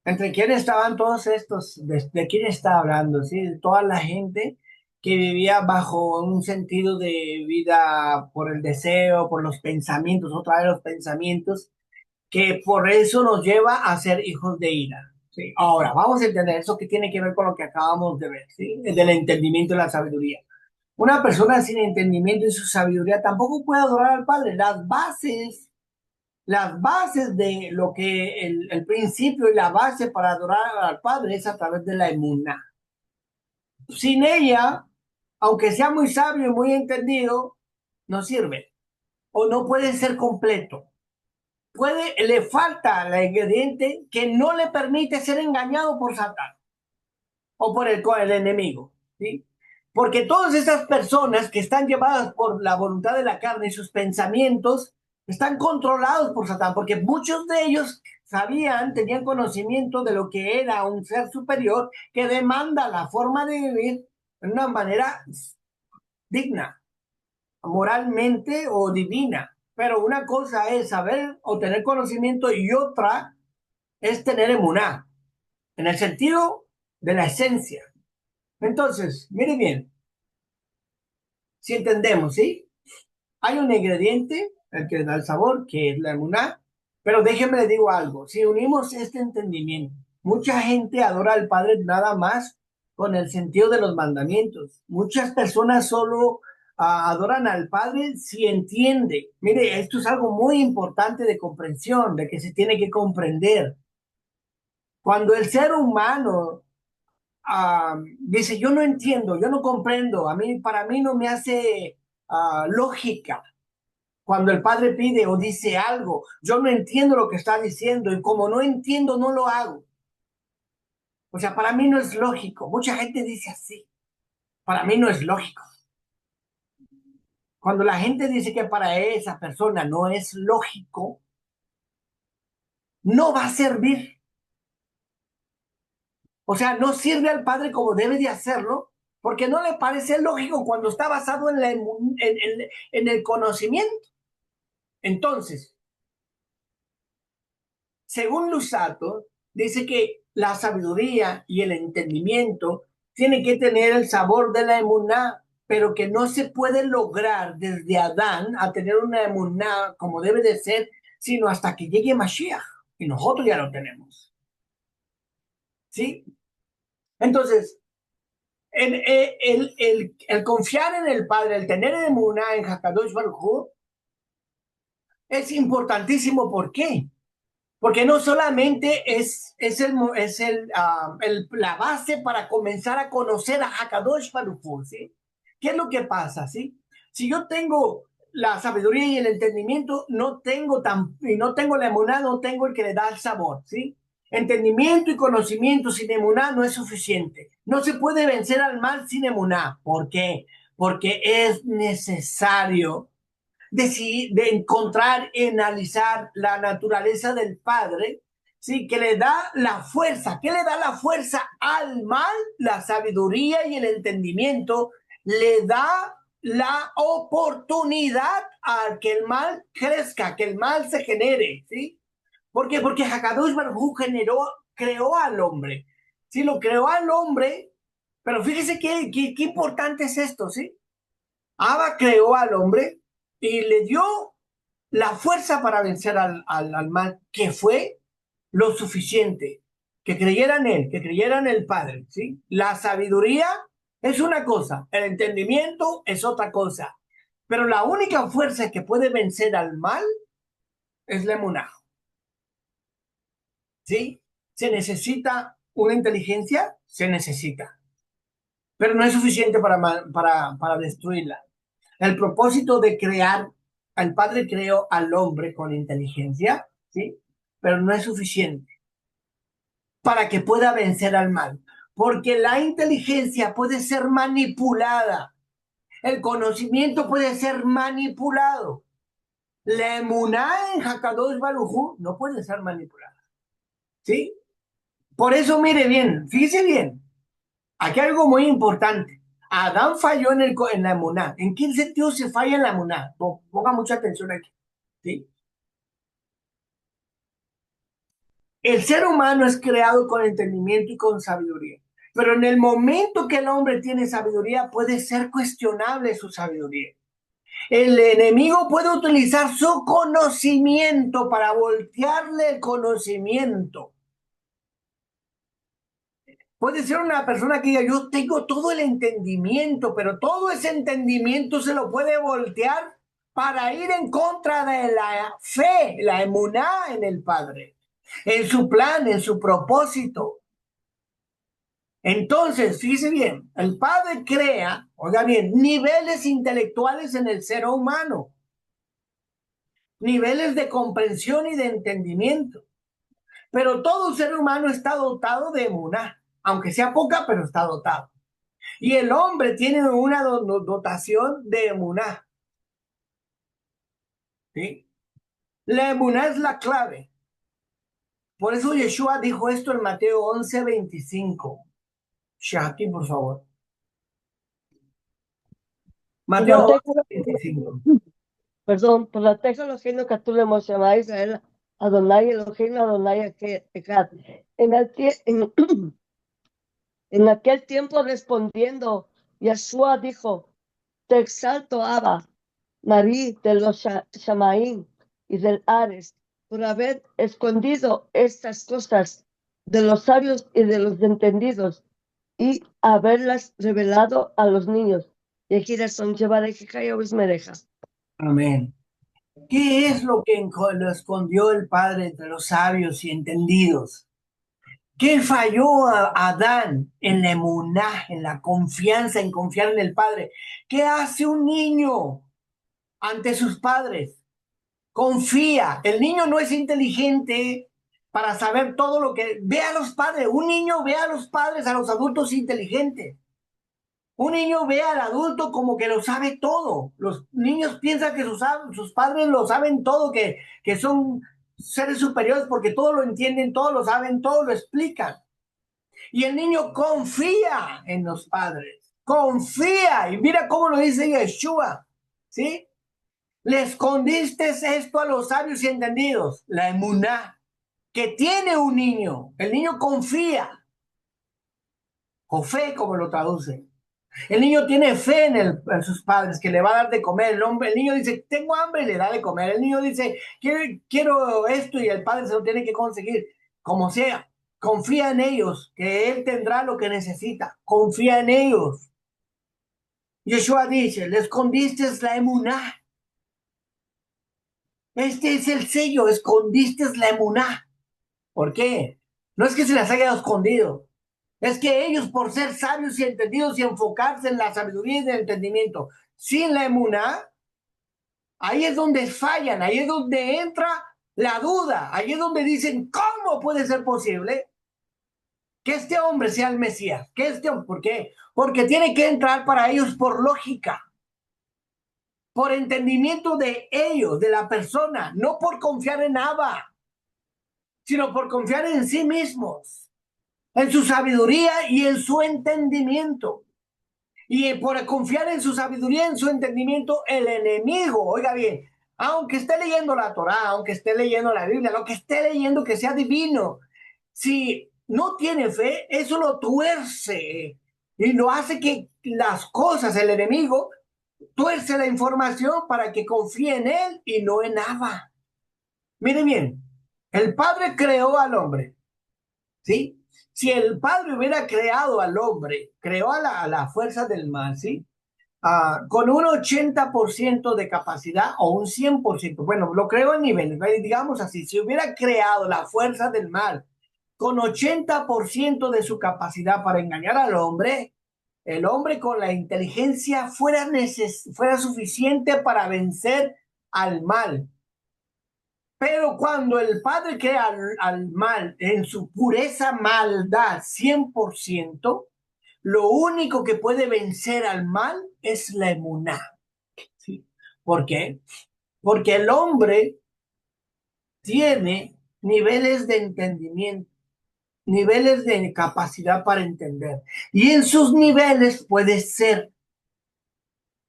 ¿Entre quiénes estaban todos estos? ¿De quién está hablando? ¿Sí? De toda la gente que vivía bajo un sentido de vida por el deseo, por los pensamientos, otra vez los pensamientos, que por eso nos lleva a ser hijos de ira. ¿Sí? Ahora, vamos a entender eso que tiene que ver con lo que acabamos de ver, ¿sí? Del entendimiento y la sabiduría. Una persona sin entendimiento y su sabiduría tampoco puede adorar al Padre. Las bases de lo que el principio y la base para adorar al Padre es a través de la emuná. Sin ella, aunque sea muy sabio y muy entendido, no sirve o no puede ser completo. Le falta el ingrediente que no le permite ser engañado por Satán o por el enemigo, ¿sí? Porque todas esas personas que están llevadas por la voluntad de la carne y sus pensamientos están controlados por Satán, porque muchos de ellos tenían conocimiento de lo que era un ser superior que demanda la forma de vivir de una manera digna, moralmente o divina. Pero una cosa es saber o tener conocimiento y otra es tener emuná, en el sentido de la esencia. Entonces, mire bien, si entendemos, ¿sí? Hay un ingrediente, el que da el sabor, que es la emuná, pero déjenme le digo algo, si unimos este entendimiento, mucha gente adora al Padre nada más con el sentido de los mandamientos. Muchas personas solo adoran al Padre si entiende. Mire, esto es algo muy importante de comprensión, de que se tiene que comprender. Cuando el ser humano dice, yo no entiendo, yo no comprendo, para mí no me hace lógica. Cuando el padre pide o dice algo, yo no entiendo lo que está diciendo y como no entiendo, no lo hago. O sea, para mí no es lógico. Mucha gente dice así, para mí no es lógico. Cuando la gente dice que para esa persona no es lógico, no va a servir. O sea, no sirve al padre como debe de hacerlo, porque no le parece lógico cuando está basado en el conocimiento. Entonces, según Lusato, dice que la sabiduría y el entendimiento tienen que tener el sabor de la emuná, pero que no se puede lograr desde Adán a tener una emuná como debe de ser, sino hasta que llegue Mashiach. Y nosotros ya lo tenemos. ¿Sí? Entonces, el confiar en el Padre, el tener emuná en Hakadosh Baruj Hu, es importantísimo. ¿Por qué? Porque no solamente es la base para comenzar a conocer a Hakadosh Baruj Hu, ¿sí? ¿Qué es lo que pasa, sí? Si yo tengo la sabiduría y el entendimiento, y no tengo la emuná, no tengo el que le da el sabor, ¿sí? Entendimiento y conocimiento sin emuná no es suficiente. No se puede vencer al mal sin emuná. ¿Por qué? Porque es necesario de encontrar y analizar la naturaleza del Padre, ¿sí? Que le da la fuerza. ¿Qué le da la fuerza al mal? La sabiduría y el entendimiento le da la oportunidad a que el mal crezca, que el mal se genere, ¿sí? ¿Por qué? Porque Hakadosh Baruj Hu creó al hombre. Sí, lo creó al hombre, pero fíjese qué importante es esto, ¿sí? Abba creó al hombre y le dio la fuerza para vencer al mal, que fue lo suficiente, que creyera en él, que creyera en el Padre, ¿sí? La sabiduría es una cosa, el entendimiento es otra cosa, pero la única fuerza que puede vencer al mal es la emuná, ¿sí? ¿Se necesita una inteligencia? Se necesita, pero no es suficiente para destruirla. El propósito de crear el Padre creó al hombre con inteligencia, ¿sí? Pero no es suficiente para que pueda vencer al mal, porque la inteligencia puede ser manipulada, el conocimiento puede ser manipulado. La emuná en Hakadosh Baruj Hu no puede ser manipulada, ¿sí? Por eso, mire bien, fíjese bien, aquí hay algo muy importante. Adán falló en la emuná. ¿En qué sentido se falla en la emuná? Ponga mucha atención aquí, ¿sí? El ser humano es creado con entendimiento y con sabiduría. Pero en el momento que el hombre tiene sabiduría, puede ser cuestionable su sabiduría. El enemigo puede utilizar su conocimiento para voltearle el conocimiento. Puede ser una persona que diga, yo tengo todo el entendimiento, pero todo ese entendimiento se lo puede voltear para ir en contra de la fe, la emuná en el Padre, en su plan, en su propósito. Entonces, fíjese bien, el Padre crea, oiga bien, niveles intelectuales en el ser humano, niveles de comprensión y de entendimiento. Pero todo ser humano está dotado de emuná, aunque sea poca, pero está dotado. Y el hombre tiene una dotación de emuná, ¿sí? La emuná es la clave. Por eso Yeshua dijo esto en Mateo 11:25. Shaki, por favor. Mateo 11:25. Perdón, por la tecnología que tú le a Israel, Adonai Elohim, Adonai Echad. En aquel tiempo respondiendo, Yeshua dijo, te exalto, Abba, Marí de los Shamaín y del Ares, por haber escondido estas cosas de los sabios y de los entendidos y haberlas revelado a los niños. Y aquí son llevadas que me deja. Amén. ¿Qué es lo que lo escondió el Padre entre los sabios y entendidos? ¿Qué falló a Adán en la emuná, en la confianza, en confiar en el Padre? ¿Qué hace un niño ante sus padres? Confía. El niño no es inteligente para saber todo lo que... Ve a los padres. Un niño ve a los padres, a los adultos inteligentes. Un niño ve al adulto como que lo sabe todo. Los niños piensan que sus padres lo saben todo, que son seres superiores porque todo lo entienden, todo lo saben, todo lo explican. Y el niño confía en los padres. Confía. Y mira cómo lo dice Yeshua. ¿Sí? Le escondiste esto a los sabios y entendidos. La emuná que tiene un niño. El niño confía. O fe, como lo traduce. El niño tiene fe en sus padres, que le va a dar de comer. El niño dice, tengo hambre y le da de comer. El niño dice, quiero esto y el padre se lo tiene que conseguir. Como sea, confía en ellos, que él tendrá lo que necesita. Confía en ellos. Yeshua dice, le escondiste la emuná. Este es el sello, escondiste la emuná. ¿Por qué? No es que se las haya escondido. Es que ellos, por ser sabios y entendidos y enfocarse en la sabiduría y el entendimiento, sin la emuná, ahí es donde fallan, ahí es donde entra la duda, ahí es donde dicen, ¿cómo puede ser posible que este hombre sea el Mesías? ¿Por qué? Porque tiene que entrar para ellos por lógica, por entendimiento de ellos, de la persona, no por confiar en Abba, sino por confiar en sí mismos, en su sabiduría y en su entendimiento. Y por confiar en su sabiduría, en su entendimiento, el enemigo, oiga bien, aunque esté leyendo la Torá, aunque esté leyendo la Biblia, lo que esté leyendo que sea divino, si no tiene fe, eso lo tuerce y lo hace que las cosas, el enemigo, tuerce la información para que confíe en él y no en nada. Mire bien, el Padre creó al hombre, ¿sí? Si el Padre hubiera creado al hombre, creó a la fuerza del mal, ¿sí? Con un 80% de capacidad o un 100%, bueno, lo creo en niveles, digamos así, si hubiera creado la fuerza del mal con 80% de su capacidad para engañar al hombre, el hombre con la inteligencia fuera suficiente para vencer al mal. Pero cuando el Padre crea al mal en su pureza maldad 100%, lo único que puede vencer al mal es la emuná. ¿Sí? ¿Por qué? Porque el hombre tiene niveles de entendimiento, niveles de capacidad para entender. Y en sus niveles puede ser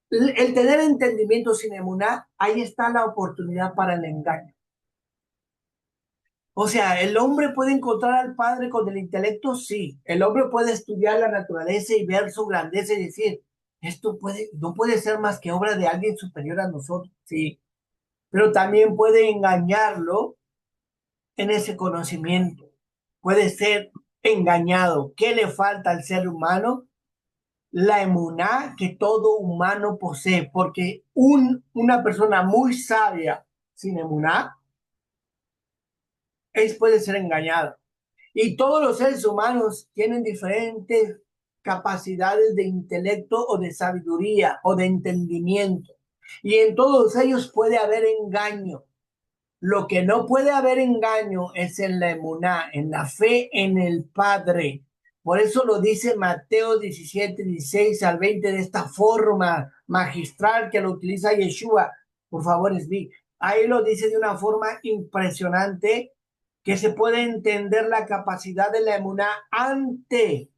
el tener entendimiento sin emuná, ahí está la oportunidad para el engaño. O sea, el hombre puede encontrar al Padre con el intelecto, sí. El hombre puede estudiar la naturaleza y ver su grandeza y decir, no puede ser más que obra de alguien superior a nosotros, sí. Pero también puede engañarlo en ese conocimiento. Puede ser engañado. ¿Qué le falta al ser humano? La emuná que todo humano posee, porque una persona muy sabia sin emuná puede ser engañada. Y todos los seres humanos tienen diferentes capacidades de intelecto o de sabiduría o de entendimiento. Y en todos ellos puede haber engaño. Lo que no puede haber engaño es en la emuná, en la fe en el Padre. Por eso lo dice Mateo 17, 16 al 20 de esta forma magistral que lo utiliza Yeshua. Por favor, Esli. Ahí lo dice de una forma impresionante que se puede entender la capacidad de la emuná ante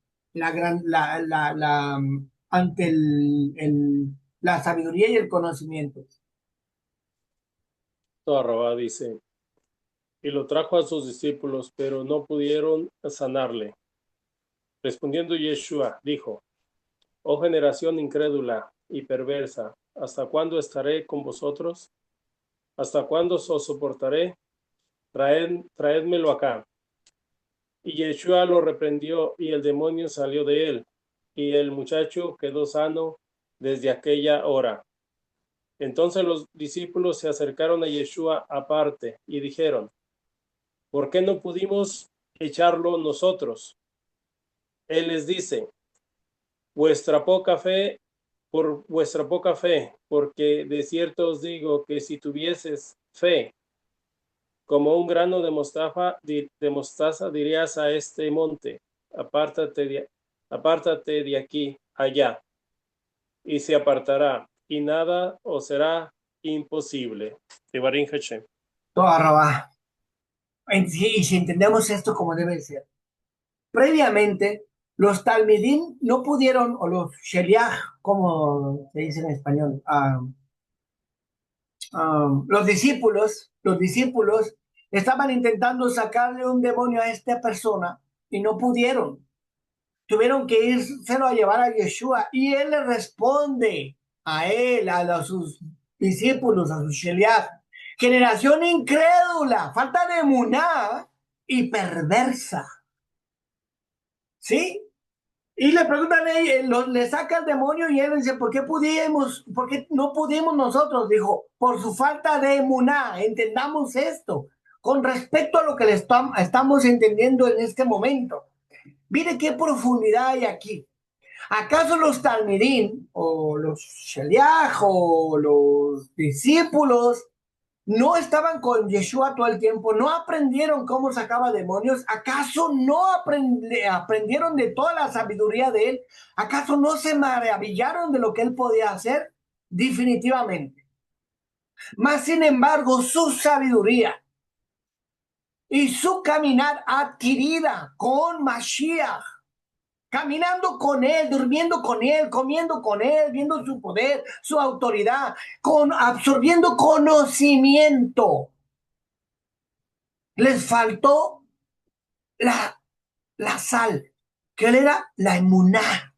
ante la sabiduría y el conocimiento. Rabá dice, y lo trajo a sus discípulos, pero no pudieron sanarle. Respondiendo Yeshua, dijo, oh generación incrédula y perversa, ¿hasta cuándo estaré con vosotros? ¿Hasta cuándo os soportaré? Traédmelo acá. Y Yeshua lo reprendió y el demonio salió de él, y el muchacho quedó sano desde aquella hora. Entonces los discípulos se acercaron a Yeshua aparte y dijeron, ¿por qué no pudimos echarlo nosotros? Él les dice, por vuestra poca fe, porque de cierto os digo que si tuvieses fe como un grano de mostaza, dirías a este monte, apártate de aquí, allá, y se apartará, y nada os será imposible. Devarim Hashem. Toda Rabá. Y si entendemos esto como debe ser. Previamente, los talmidim no pudieron, o los sheliach, como se dice en español, los discípulos estaban intentando sacarle un demonio a esta persona y no pudieron. Tuvieron que írselo a llevar a Yeshua y él le responde a él, sus discípulos, a sus sheliach. Generación incrédula, falta de emuná y perversa. ¿Sí? Y le preguntan a él, le saca el demonio y él dice, ¿por qué no pudimos nosotros? Dijo, por su falta de emuná, entendamos esto, con respecto a lo que le estamos entendiendo en este momento. Mire qué profundidad hay aquí. ¿Acaso los talmidim, o los sheliach, o los discípulos, no estaban con Yeshua todo el tiempo? ¿No aprendieron cómo sacaba demonios? ¿Acaso no aprendieron de toda la sabiduría de él? ¿Acaso no se maravillaron de lo que él podía hacer? Definitivamente. Mas, sin embargo, su sabiduría y su caminar adquirida con Mashiach, caminando con él, durmiendo con él, comiendo con él, viendo su poder, su autoridad, absorbiendo conocimiento, les faltó la sal, que era la emuná.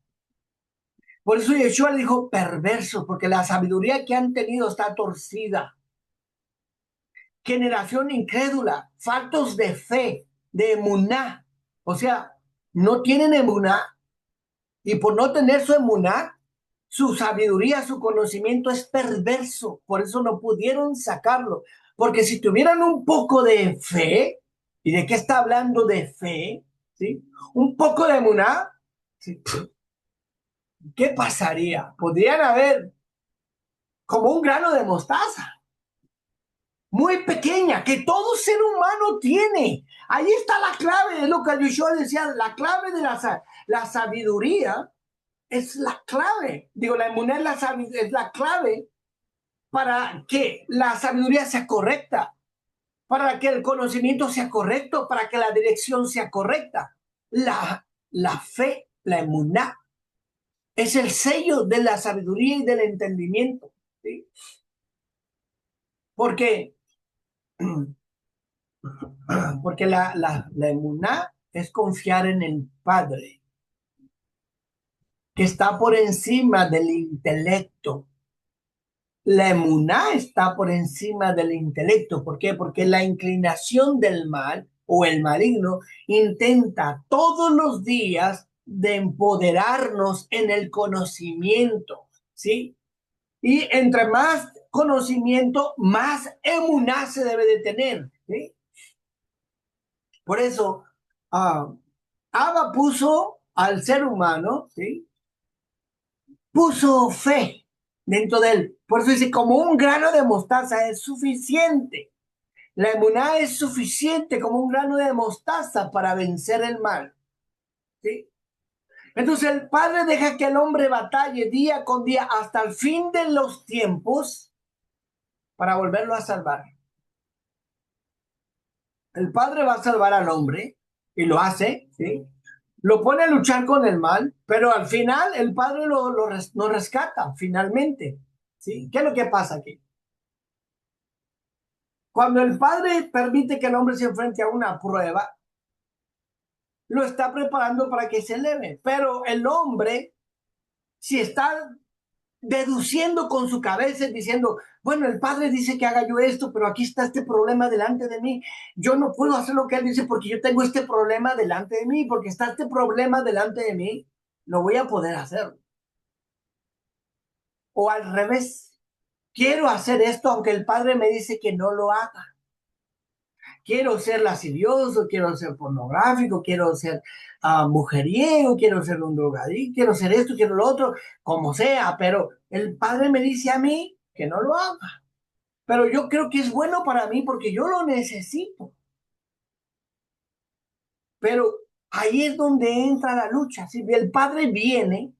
Por eso Yeshua le dijo perverso, porque la sabiduría que han tenido está torcida. Generación incrédula, faltos de fe, de emuná. O sea, no tienen emuná, y por no tener su emuná, su sabiduría, su conocimiento es perverso. Por eso no pudieron sacarlo. Porque si tuvieran un poco de fe, ¿y de qué está hablando de fe? ¿Sí? Un poco de emuná, ¿sí? ¿Qué pasaría? Podrían haber como un grano de mostaza. muy pequeña, que todo ser humano tiene. Ahí está la clave, es lo que Yeshua decía, la clave de la sabiduría es la clave. Digo, la emuná es la clave para que la sabiduría sea correcta, para que el conocimiento sea correcto, para que la dirección sea correcta. La fe, la emuná, es el sello de la sabiduría y del entendimiento. ¿Sí? Porque, porque la emuná es confiar en el Padre, que está por encima del intelecto. La emuná está por encima del intelecto. ¿Por qué? Porque la inclinación del mal o el maligno intenta todos los días de empoderarnos en el conocimiento, ¿sí? Y entre más conocimiento, más emuná se debe de tener, ¿sí? Por eso, Abba puso al ser humano, ¿sí? Puso fe dentro de él. Por eso dice, como un grano de mostaza es suficiente. La emuná es suficiente como un grano de mostaza para vencer el mal. ¿Sí? Entonces el Padre deja que el hombre batalle día con día hasta el fin de los tiempos para volverlo a salvar. El Padre va a salvar al hombre y lo hace, ¿sí? Lo pone a luchar con el mal, pero al final el Padre lo rescata finalmente. ¿Sí? ¿Qué es lo que pasa aquí? Cuando el Padre permite que el hombre se enfrente a una prueba, lo está preparando para que se eleve. Pero el hombre, si está deduciendo con su cabeza y diciendo, bueno, el Padre dice que haga yo esto, pero aquí está este problema delante de mí. Yo no puedo hacer lo que Él dice porque yo tengo este problema delante de mí, porque está este problema delante de mí, no voy a poder hacerlo. O al revés, quiero hacer esto aunque el Padre me dice que no lo haga. Quiero ser lascivioso, quiero ser pornográfico, quiero ser mujeriego, quiero ser un drogadicto, quiero ser esto, quiero lo otro, como sea, pero el Padre me dice a mí que no lo haga. Pero yo creo que es bueno para mí porque yo lo necesito. Pero ahí es donde entra la lucha. Si el Padre viene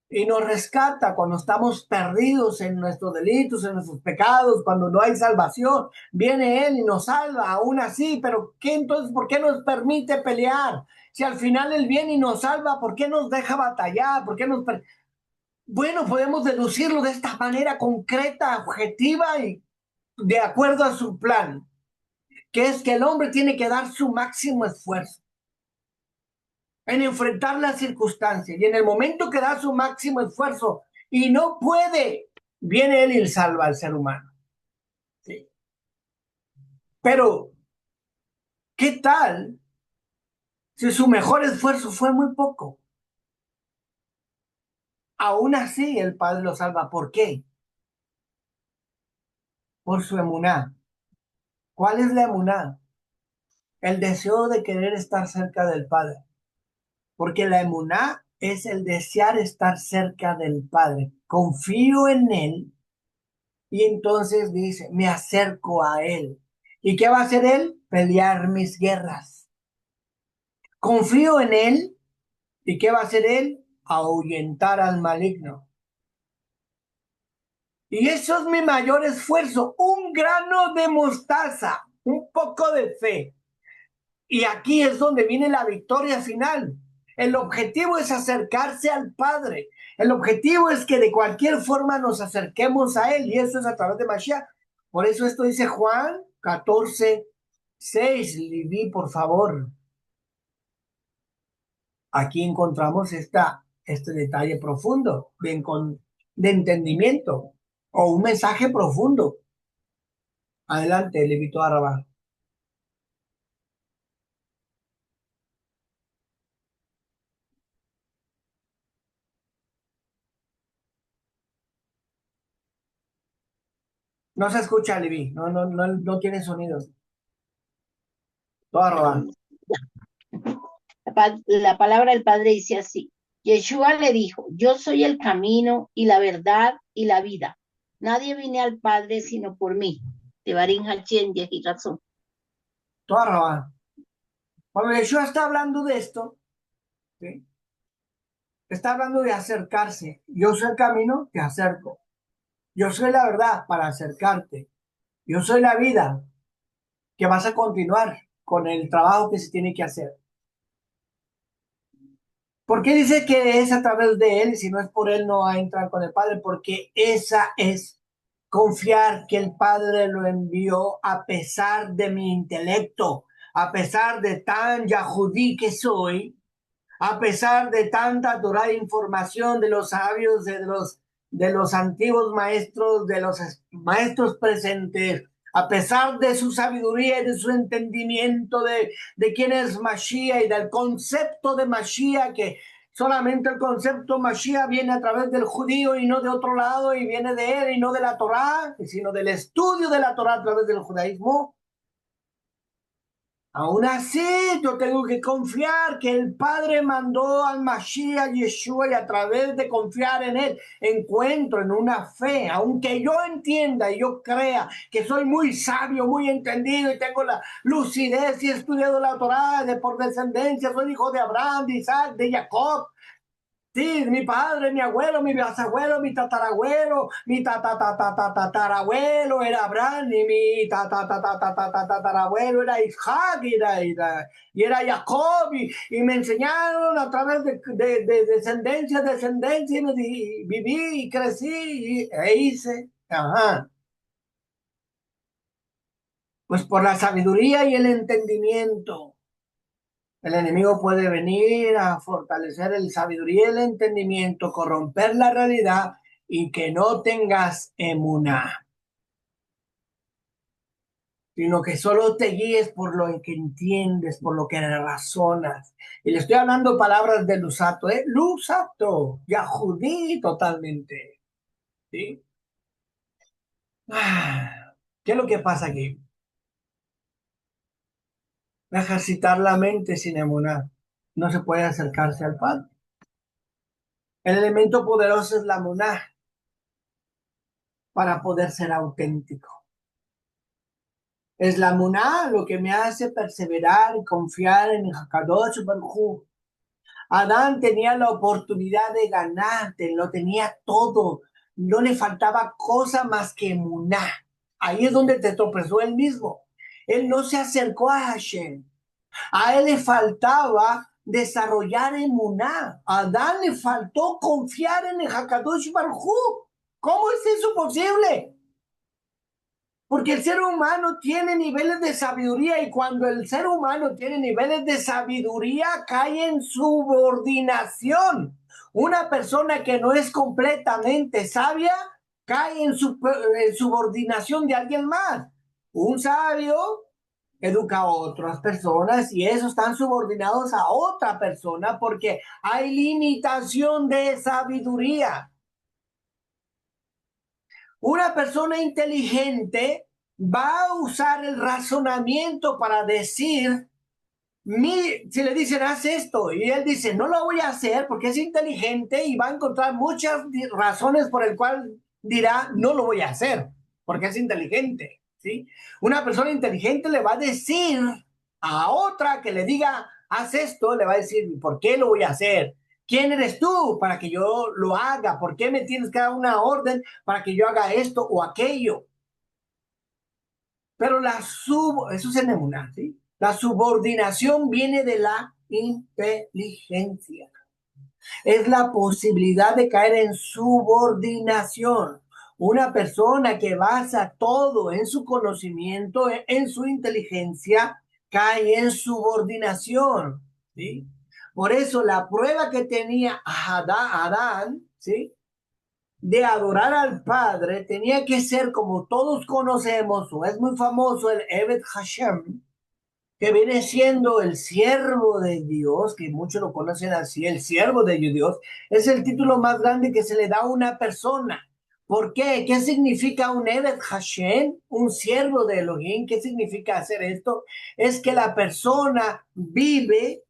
y nos rescata cuando estamos perdidos en nuestros delitos, en nuestros pecados, cuando no hay salvación, viene Él y nos salva aún así, pero ¿qué entonces? ¿Por qué nos permite pelear? Si al final Él viene y nos salva, ¿por qué nos deja batallar? ¿Por qué nos... Bueno, podemos deducirlo de esta manera concreta, objetiva y de acuerdo a su plan, que es que el hombre tiene que dar su máximo esfuerzo en enfrentar las circunstancias y en el momento que da su máximo esfuerzo y no puede, viene Él y salva al ser humano. ¿Sí? Pero, ¿qué tal si su mejor esfuerzo fue muy poco? Aún así el Padre lo salva. ¿Por qué? Por su emuná. ¿Cuál es la emuná? El deseo de querer estar cerca del Padre. Porque la emuná es el desear estar cerca del Padre. Confío en Él y entonces dice, me acerco a Él. ¿Y qué va a hacer Él? Pelear mis guerras. Confío en Él. ¿Y qué va a hacer Él? Ahuyentar al maligno. Y eso es mi mayor esfuerzo. Un grano de mostaza, un poco de fe. Y aquí es donde viene la victoria final. El objetivo es acercarse al Padre. El objetivo es que de cualquier forma nos acerquemos a Él. Y eso es a través de Mashiach. Por eso esto dice Juan 14:6. Liví, por favor. Aquí encontramos este detalle profundo de entendimiento o un mensaje profundo. Adelante, Levito Araba. No se escucha, Levi. No tiene sonidos. Todo Araba. La palabra del Padre dice así. Yeshua le dijo, yo soy el camino y la verdad y la vida. Nadie viene al Padre sino por mí. Tebarín Hachien, y razón. Toda razón. Cuando Yeshua está hablando de esto, ¿sí? Está hablando de acercarse. Yo soy el camino, te acerco. Yo soy la verdad para acercarte. Yo soy la vida que vas a continuar con el trabajo que se tiene que hacer. ¿Por qué dice que es a través de él y si no es por él no va a entrar con el Padre? Porque esa es confiar que el Padre lo envió a pesar de mi intelecto, a pesar de tan yahudí que soy, a pesar de tanta dorada información de los sabios, de los antiguos maestros, de los maestros presentes, a pesar de su sabiduría y de su entendimiento de quién es Mashiach y del concepto de Mashiach, que solamente el concepto Mashiach viene a través del judío y no de otro lado, y viene de él y no de la Torá, sino del estudio de la Torá a través del judaísmo. Aún así, yo tengo que confiar que el Padre mandó al Mashiach Yeshua y a través de confiar en él, encuentro en una fe, aunque yo entienda y yo crea que soy muy sabio, muy entendido y tengo la lucidez y he estudiado la Torá de por descendencia, soy hijo de Abraham, de Isaac, de Jacob. Sí, mi padre, mi abuelo, mi bisabuelo, mi tatarabuelo, mi tatarabuelo era Abraham y mi tatarabuelo era Isaac y era Jacob y me enseñaron a través de descendencia, y viví y crecí e hice. Ajá. Pues por la sabiduría y el entendimiento. El enemigo puede venir a fortalecer el sabiduría y el entendimiento, corromper la realidad y que no tengas emuná, sino que solo te guíes por lo que entiendes, por lo que razonas. Y le estoy hablando palabras de Lusato, Lusato, Yahudí totalmente. ¿Sí? ¿Qué es lo que pasa aquí? Ejercitar la mente sin emuná. No se puede acercarse al Padre. El elemento poderoso es la emuná para poder ser auténtico. Es la emuná lo que me hace perseverar y confiar en Hakadosh Baruj Hu. Adán tenía la oportunidad de ganarte, lo tenía todo, no le faltaba cosa más que emuná. Ahí es donde te tropezó él mismo. Él no se acercó a Hashem. A él le faltaba desarrollar emuná. A Adán le faltó confiar en el Hakadosh Baruj Hu. ¿Cómo es eso posible? Porque el ser humano tiene niveles de sabiduría y cuando el ser humano tiene niveles de sabiduría cae en subordinación. Una persona que no es completamente sabia cae en subordinación de alguien más. Un sabio educa a otras personas y esos están subordinados a otra persona porque hay limitación de sabiduría. Una persona inteligente va a usar el razonamiento para decir, si le dicen, haz esto, y él dice, no lo voy a hacer porque es inteligente y va a encontrar muchas razones por el cual dirá, no lo voy a hacer, porque es inteligente, ¿sí? Una persona inteligente le va a decir a otra que le diga, haz esto, le va a decir, ¿por qué lo voy a hacer? ¿Quién eres tú para que yo lo haga? ¿Por qué me tienes que dar una orden para que yo haga esto o aquello? Pero eso es en emuná, ¿sí? La subordinación viene de la inteligencia. Es la posibilidad de caer en subordinación. Una persona que basa todo en su conocimiento, en su inteligencia, cae en subordinación, ¿sí? Por eso la prueba que tenía Adán, ¿sí?, de adorar al Padre tenía que ser como todos conocemos, o es muy famoso el Eved Hashem, que viene siendo el siervo de Dios, que muchos lo conocen así, el siervo de Dios, es el título más grande que se le da a una persona. ¿Por qué? ¿Qué significa un Eved Hashem? Un siervo de Elohim. ¿Qué significa hacer esto? Es que la persona vive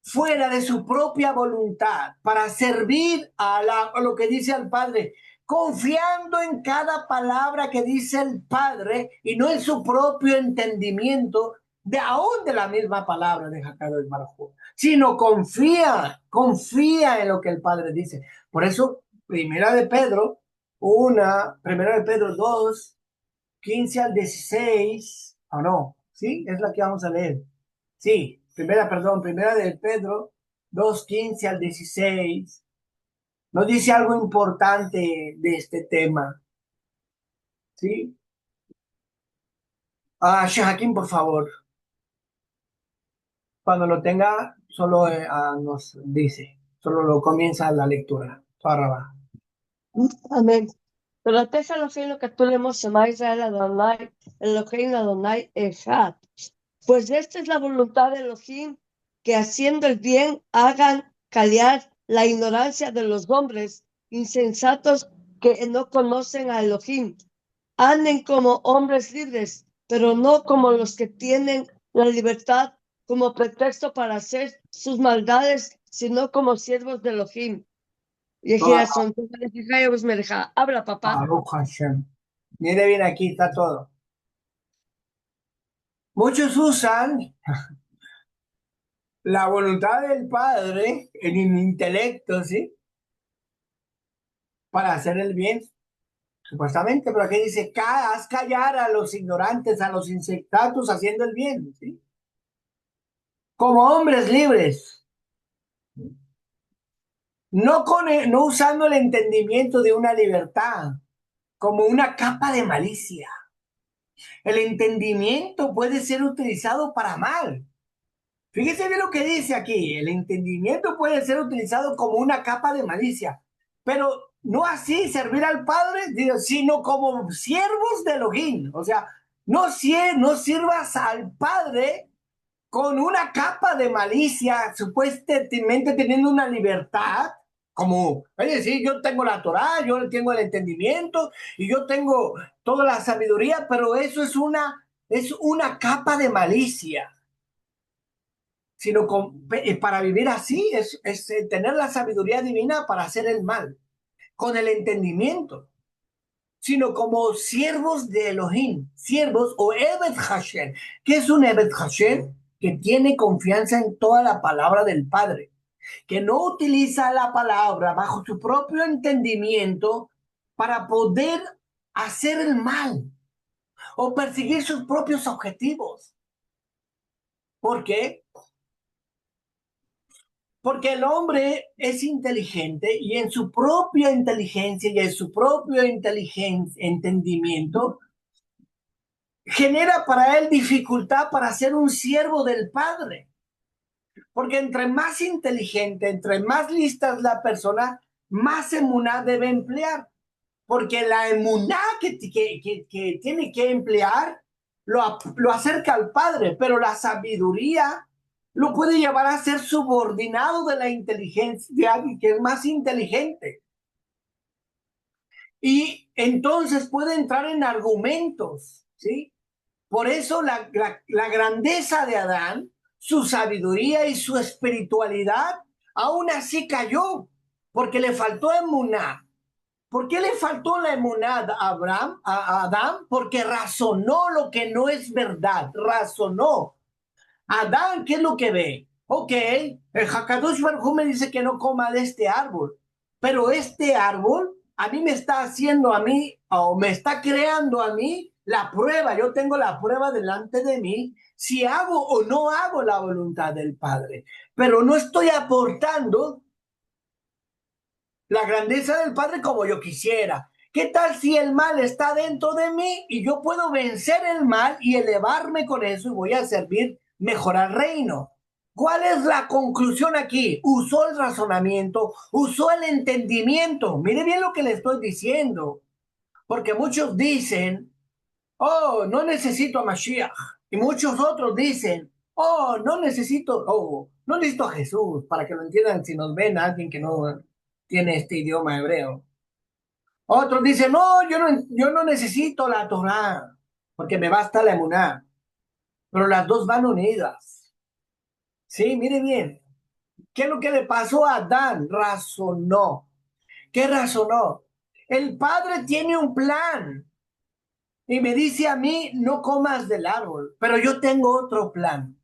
fuera de su propia voluntad para servir a lo que dice al Padre. confiando en cada palabra que dice el Padre y no en su propio entendimiento de aún de la misma palabra de Hakadosh Baruj Hu, sino confía en lo que el Padre dice. Por eso, primera de Pedro 2, 15 al 16, o no, ¿sí? Es la que vamos a leer. Sí, primera de Pedro 2, 15 al 16. Nos dice algo importante de este tema, ¿sí? Shahakim, por favor, cuando lo tenga, solo nos dice, solo lo comienza la lectura. Paraba. Amén. תורתך אלוהינו כתוב למשה ישראל אדוני Eloheinu Adonai Echad. Pues esta es la voluntad de Elohim, que haciendo el bien hagan callar la ignorancia de los hombres insensatos que no conocen a Elohim. Anden como hombres libres, pero no como los que tienen la libertad como pretexto para hacer sus maldades, sino como siervos de Elohim. Y habla, papá. Baruch Hashem. Mire bien, aquí está todo. Muchos usan la voluntad del Padre en el intelecto, ¿sí? Para hacer el bien, supuestamente, pero aquí dice, haz callar a los ignorantes, a los insensatos haciendo el bien, ¿sí? Como hombres libres, no usando el entendimiento de una libertad como una capa de malicia. El entendimiento puede ser utilizado para mal. Fíjese bien lo que dice aquí. El entendimiento puede ser utilizado como una capa de malicia, pero no así servir al Padre, sino como siervos de Elohim. O sea, no sirvas al Padre con una capa de malicia, supuestamente teniendo una libertad, como, es decir, yo tengo la Torá, yo tengo el entendimiento y yo tengo toda la sabiduría, pero eso es una capa de malicia, sino para vivir así es tener la sabiduría divina para hacer el mal, con el entendimiento, sino como siervos de Elohim, siervos o Eved Hashem. ¿Qué es un Eved Hashem? Que tiene confianza en toda la palabra del Padre, que no utiliza la palabra bajo su propio entendimiento para poder hacer el mal o perseguir sus propios objetivos. ¿Por qué? Porque el hombre es inteligente y en su propia inteligencia y en su propio entendimiento genera para él dificultad para ser un siervo del Padre. Porque entre más inteligente, entre más lista es la persona, más emuná debe emplear. Porque la emuná que tiene que emplear lo acerca al Padre, pero la sabiduría lo puede llevar a ser subordinado de la inteligencia de alguien que es más inteligente. Y entonces puede entrar en argumentos, ¿sí? Por eso la grandeza de Adán, su sabiduría y su espiritualidad, aún así cayó, porque le faltó emuná. ¿Por qué le faltó la emuná a Adán? Porque razonó lo que no es verdad, razonó. Adán, ¿qué es lo que ve? Ok, el Hakadosh Baruj Hu me dice que no coma de este árbol, pero este árbol a mí me está haciendo a mí, o me está creando a mí la prueba. Yo tengo la prueba delante de mí si hago o no hago la voluntad del Padre, pero no estoy aportando la grandeza del Padre como yo quisiera. ¿Qué tal si el mal está dentro de mí y yo puedo vencer el mal y elevarme con eso y voy a servir mejor al reino? ¿Cuál es la conclusión aquí? Usó el razonamiento, usó el entendimiento. Mire bien lo que le estoy diciendo, porque muchos dicen, oh, no necesito a Mashiach. Y muchos otros dicen, oh, no necesito a Jesús, para que lo entiendan si nos ven a alguien que no tiene este idioma hebreo. Otros dicen, no, yo no necesito la Torá, porque me basta la emuná. Pero las dos van unidas. Sí, mire bien. ¿Qué es lo que le pasó a Adán? Razonó. ¿Qué razonó? El Padre tiene un plan y me dice a mí, no comas del árbol, pero yo tengo otro plan.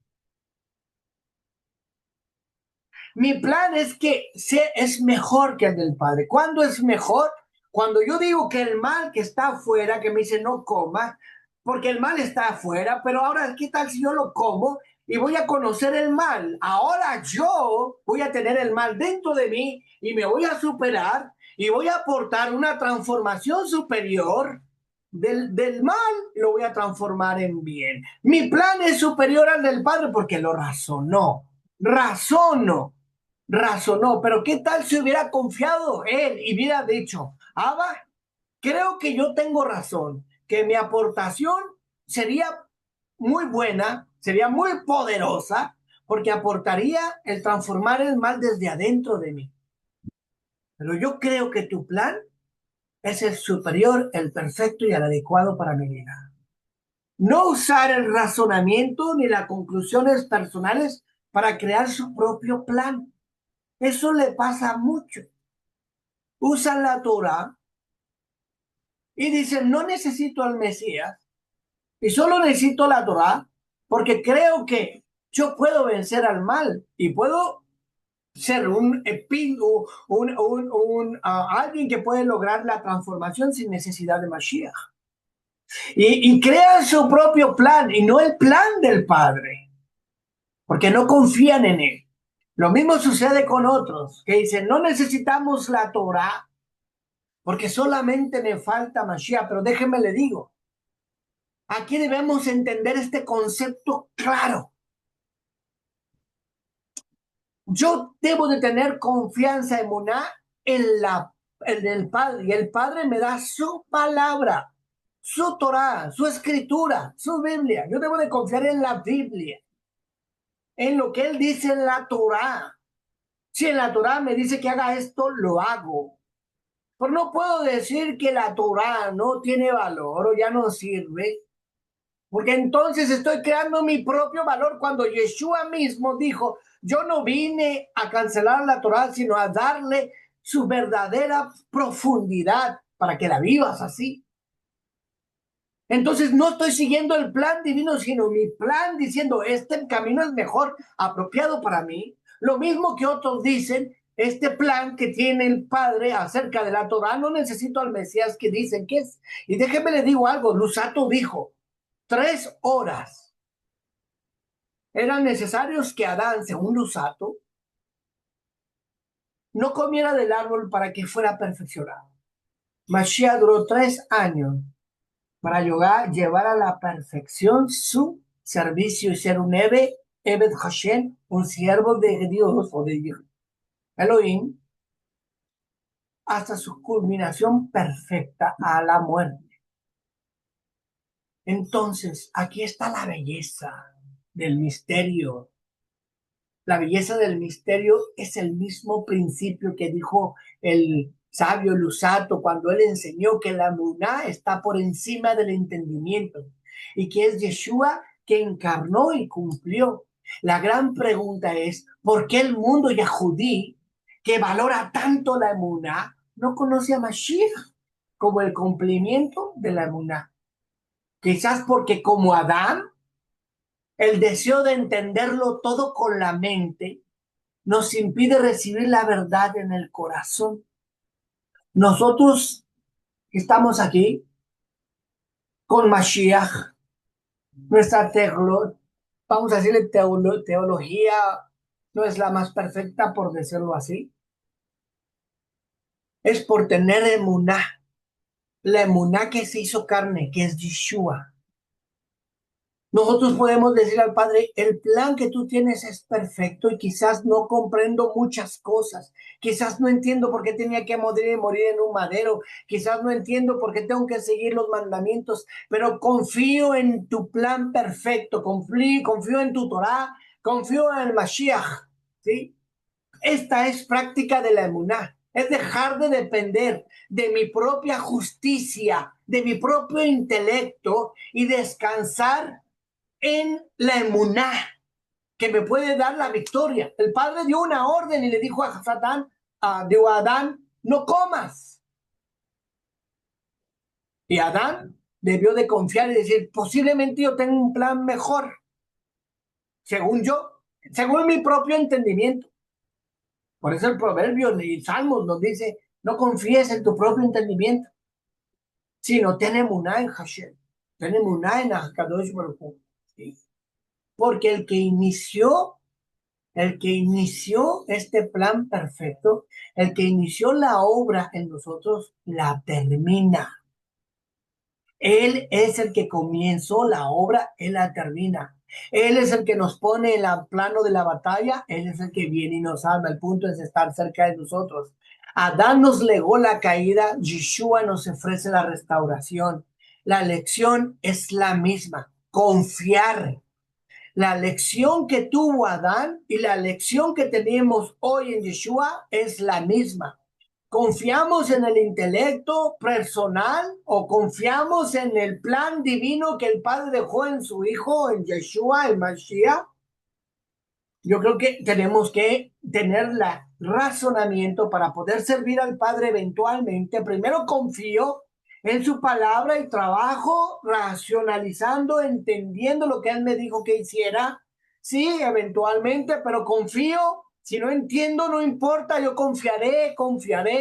Mi plan es que es mejor que el del Padre. ¿Cuándo es mejor? Cuando yo digo que el mal que está afuera, que me dice no comas, porque el mal está afuera, pero ahora, ¿qué tal si yo lo como y voy a conocer el mal? Ahora yo voy a tener el mal dentro de mí y me voy a superar y voy a aportar una transformación superior del mal, lo voy a transformar en bien. Mi plan es superior al del Padre porque lo razonó, pero ¿qué tal si hubiera confiado él y hubiera dicho, Abba, creo que yo tengo razón, que mi aportación sería muy buena, sería muy poderosa, porque aportaría el transformar el mal desde adentro de mí. Pero yo creo que tu plan es el superior, el perfecto y el adecuado para mi vida. No usar el razonamiento ni las conclusiones personales para crear su propio plan. Eso le pasa mucho. Usan la Torah y dicen, no necesito al Mesías y solo necesito la Torah porque creo que yo puedo vencer al mal y puedo ser un espíritu, alguien que puede lograr la transformación sin necesidad de Mashiach. Y crean su propio plan y no el plan del Padre, porque no confían en él. Lo mismo sucede con otros que dicen, no necesitamos la Torah porque solamente me falta Mashiach. Pero déjeme le digo, aquí debemos entender este concepto claro. Yo debo de tener confianza, emuná, en el Padre, y el Padre me da su palabra, su Torah, su escritura, su Biblia. Yo debo de confiar en la Biblia, en lo que Él dice en la Torah. Si en la Torah me dice que haga esto, lo hago. Pero no puedo decir que la Torah no tiene valor o ya no sirve, porque entonces estoy creando mi propio valor cuando Yeshua mismo dijo, yo no vine a cancelar la Torah, sino a darle su verdadera profundidad para que la vivas así. Entonces no estoy siguiendo el plan divino, sino mi plan diciendo, este camino es mejor, apropiado para mí. Lo mismo que otros dicen, este plan que tiene el Padre acerca de la Torah, no necesito al Mesías que dicen que es. Y déjeme le digo algo, Lusato dijo, 3 horas eran necesarios que Adán, según Lusato, no comiera del árbol para que fuera perfeccionado. Mashiach duró 3 años para llevar a la perfección su servicio y ser un Eved Hashem, un siervo de Dios o de Elohim, hasta su culminación perfecta a la muerte. Entonces, aquí está la belleza del misterio. La belleza del misterio es el mismo principio que dijo el sabio Lusato cuando él enseñó que la emuná está por encima del entendimiento y que es Yeshua que encarnó y cumplió. La gran pregunta es, ¿por qué el mundo yahudí, que valora tanto la emuná, no conoce a Mashiach como el cumplimiento de la emuná? Quizás porque como Adán, el deseo de entenderlo todo con la mente nos impide recibir la verdad en el corazón. Nosotros estamos aquí con Mashiach, nuestra vamos a decirle teología no es la más perfecta, por decirlo así. Es por tener emuná, la emuná que se hizo carne, que es Yeshua. Nosotros podemos decir al Padre, el plan que tú tienes es perfecto y quizás no comprendo muchas cosas. Quizás no entiendo por qué tenía que morir en un madero. Quizás no entiendo por qué tengo que seguir los mandamientos, pero confío en tu plan perfecto. Confío en tu Torah, confío en el Mashiach. ¿Sí? Esta es práctica de la emuná. Es dejar de depender de mi propia justicia, de mi propio intelecto y descansar en la emuná que me puede dar la victoria. El Padre dio una orden y le dijo a Adán, no comas. Y Adán debió de confiar y decir, posiblemente yo tengo un plan mejor, según yo, según mi propio entendimiento. Por eso el proverbio y Salmos nos dice, no confíes en tu propio entendimiento, sino ten emuná en Hashem, ten emuná en Hakadosh Baruj Hu. ¿Sí? Porque el que inició este plan perfecto, el que inició la obra en nosotros, la termina. Él es el que comenzó la obra, Él la termina. Él es el que nos pone en el plano de la batalla, Él es el que viene y nos salva. El punto es estar cerca de nosotros. Adán nos legó la caída, Yeshua nos ofrece la restauración. La lección es la misma, confiar. La lección que tuvo Adán y la lección que tenemos hoy en Yeshua es la misma. ¿Confiamos en el intelecto personal o confiamos en el plan divino que el Padre dejó en su Hijo, en Yeshua, el Mashiach? Yo creo que tenemos que tener el razonamiento para poder servir al Padre eventualmente. Primero confío en su palabra y trabajo racionalizando, entendiendo lo que Él me dijo que hiciera. Sí, eventualmente, pero confío. Si no entiendo, no importa, yo confiaré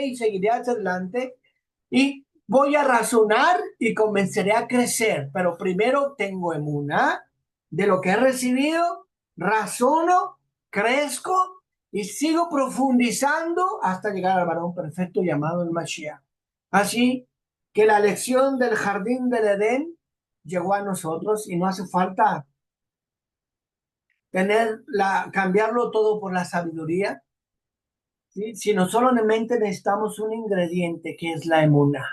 y seguiré hacia adelante. Y voy a razonar y comenzaré a crecer. Pero primero tengo emuná de lo que he recibido, razono, crezco y sigo profundizando hasta llegar al varón perfecto llamado el Mashiach. Así que la lección del jardín del Edén llegó a nosotros y no hace falta cambiarlo todo por la sabiduría, ¿sí? Sino solamente necesitamos un ingrediente que es la emuná.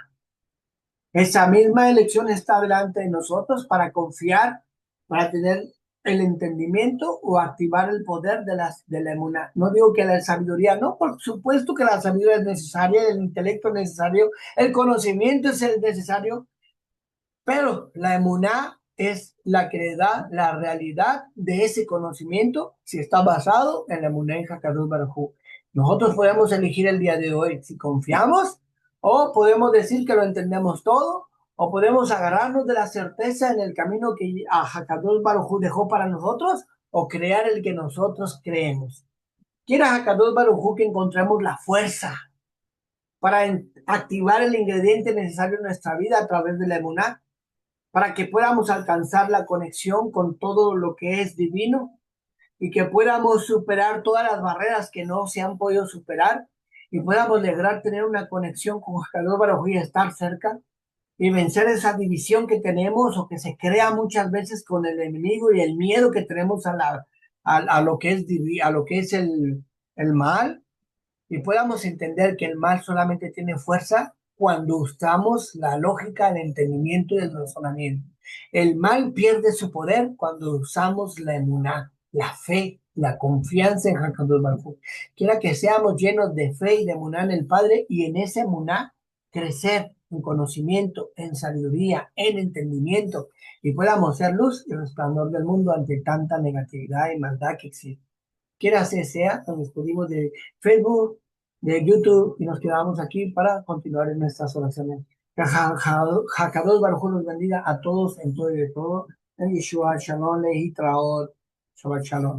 Esa misma elección está delante de nosotros para confiar, para tener el entendimiento o activar el poder de la emuná. No digo que la sabiduría, no, por supuesto que la sabiduría es necesaria, el intelecto es necesario, el conocimiento es el necesario, pero la emuná es la que le da la realidad de ese conocimiento si está basado en la emuná en Hakadosh Baruj Hu. Nosotros podemos elegir el día de hoy si confiamos o podemos decir que lo entendemos todo o podemos agarrarnos de la certeza en el camino que Hakadosh Baruj Hu dejó para nosotros o crear el que nosotros creemos. Quiera Hakadosh Baruj Hu que encontremos la fuerza para activar el ingrediente necesario en nuestra vida a través de la emuná, para que podamos alcanzar la conexión con todo lo que es divino y que podamos superar todas las barreras que no se han podido superar y podamos lograr tener una conexión con Hakadosh Baruj Hu y estar cerca y vencer esa división que tenemos o que se crea muchas veces con el enemigo y el miedo que tenemos a lo que es, a lo que es el mal, y podamos entender que el mal solamente tiene fuerza cuando usamos la lógica, el entendimiento y el razonamiento. El mal pierde su poder cuando usamos la emuná, la fe, la confianza en Hakadosh Baruj Hu. Quiera que seamos llenos de fe y de emuná en el Padre y en ese emuná crecer en conocimiento, en sabiduría, en entendimiento y podamos ser luz y resplandor del mundo ante tanta negatividad y maldad que existe. Quiera sea, nos despedimos de Facebook, de YouTube y nos quedamos aquí para continuar en nuestras oraciones. Que Hakadosh Baruj Hu nos bendiga a todos en todo y de todo. En Yeshua, Shalom, Lehi, Traor, Shabbat Shalom.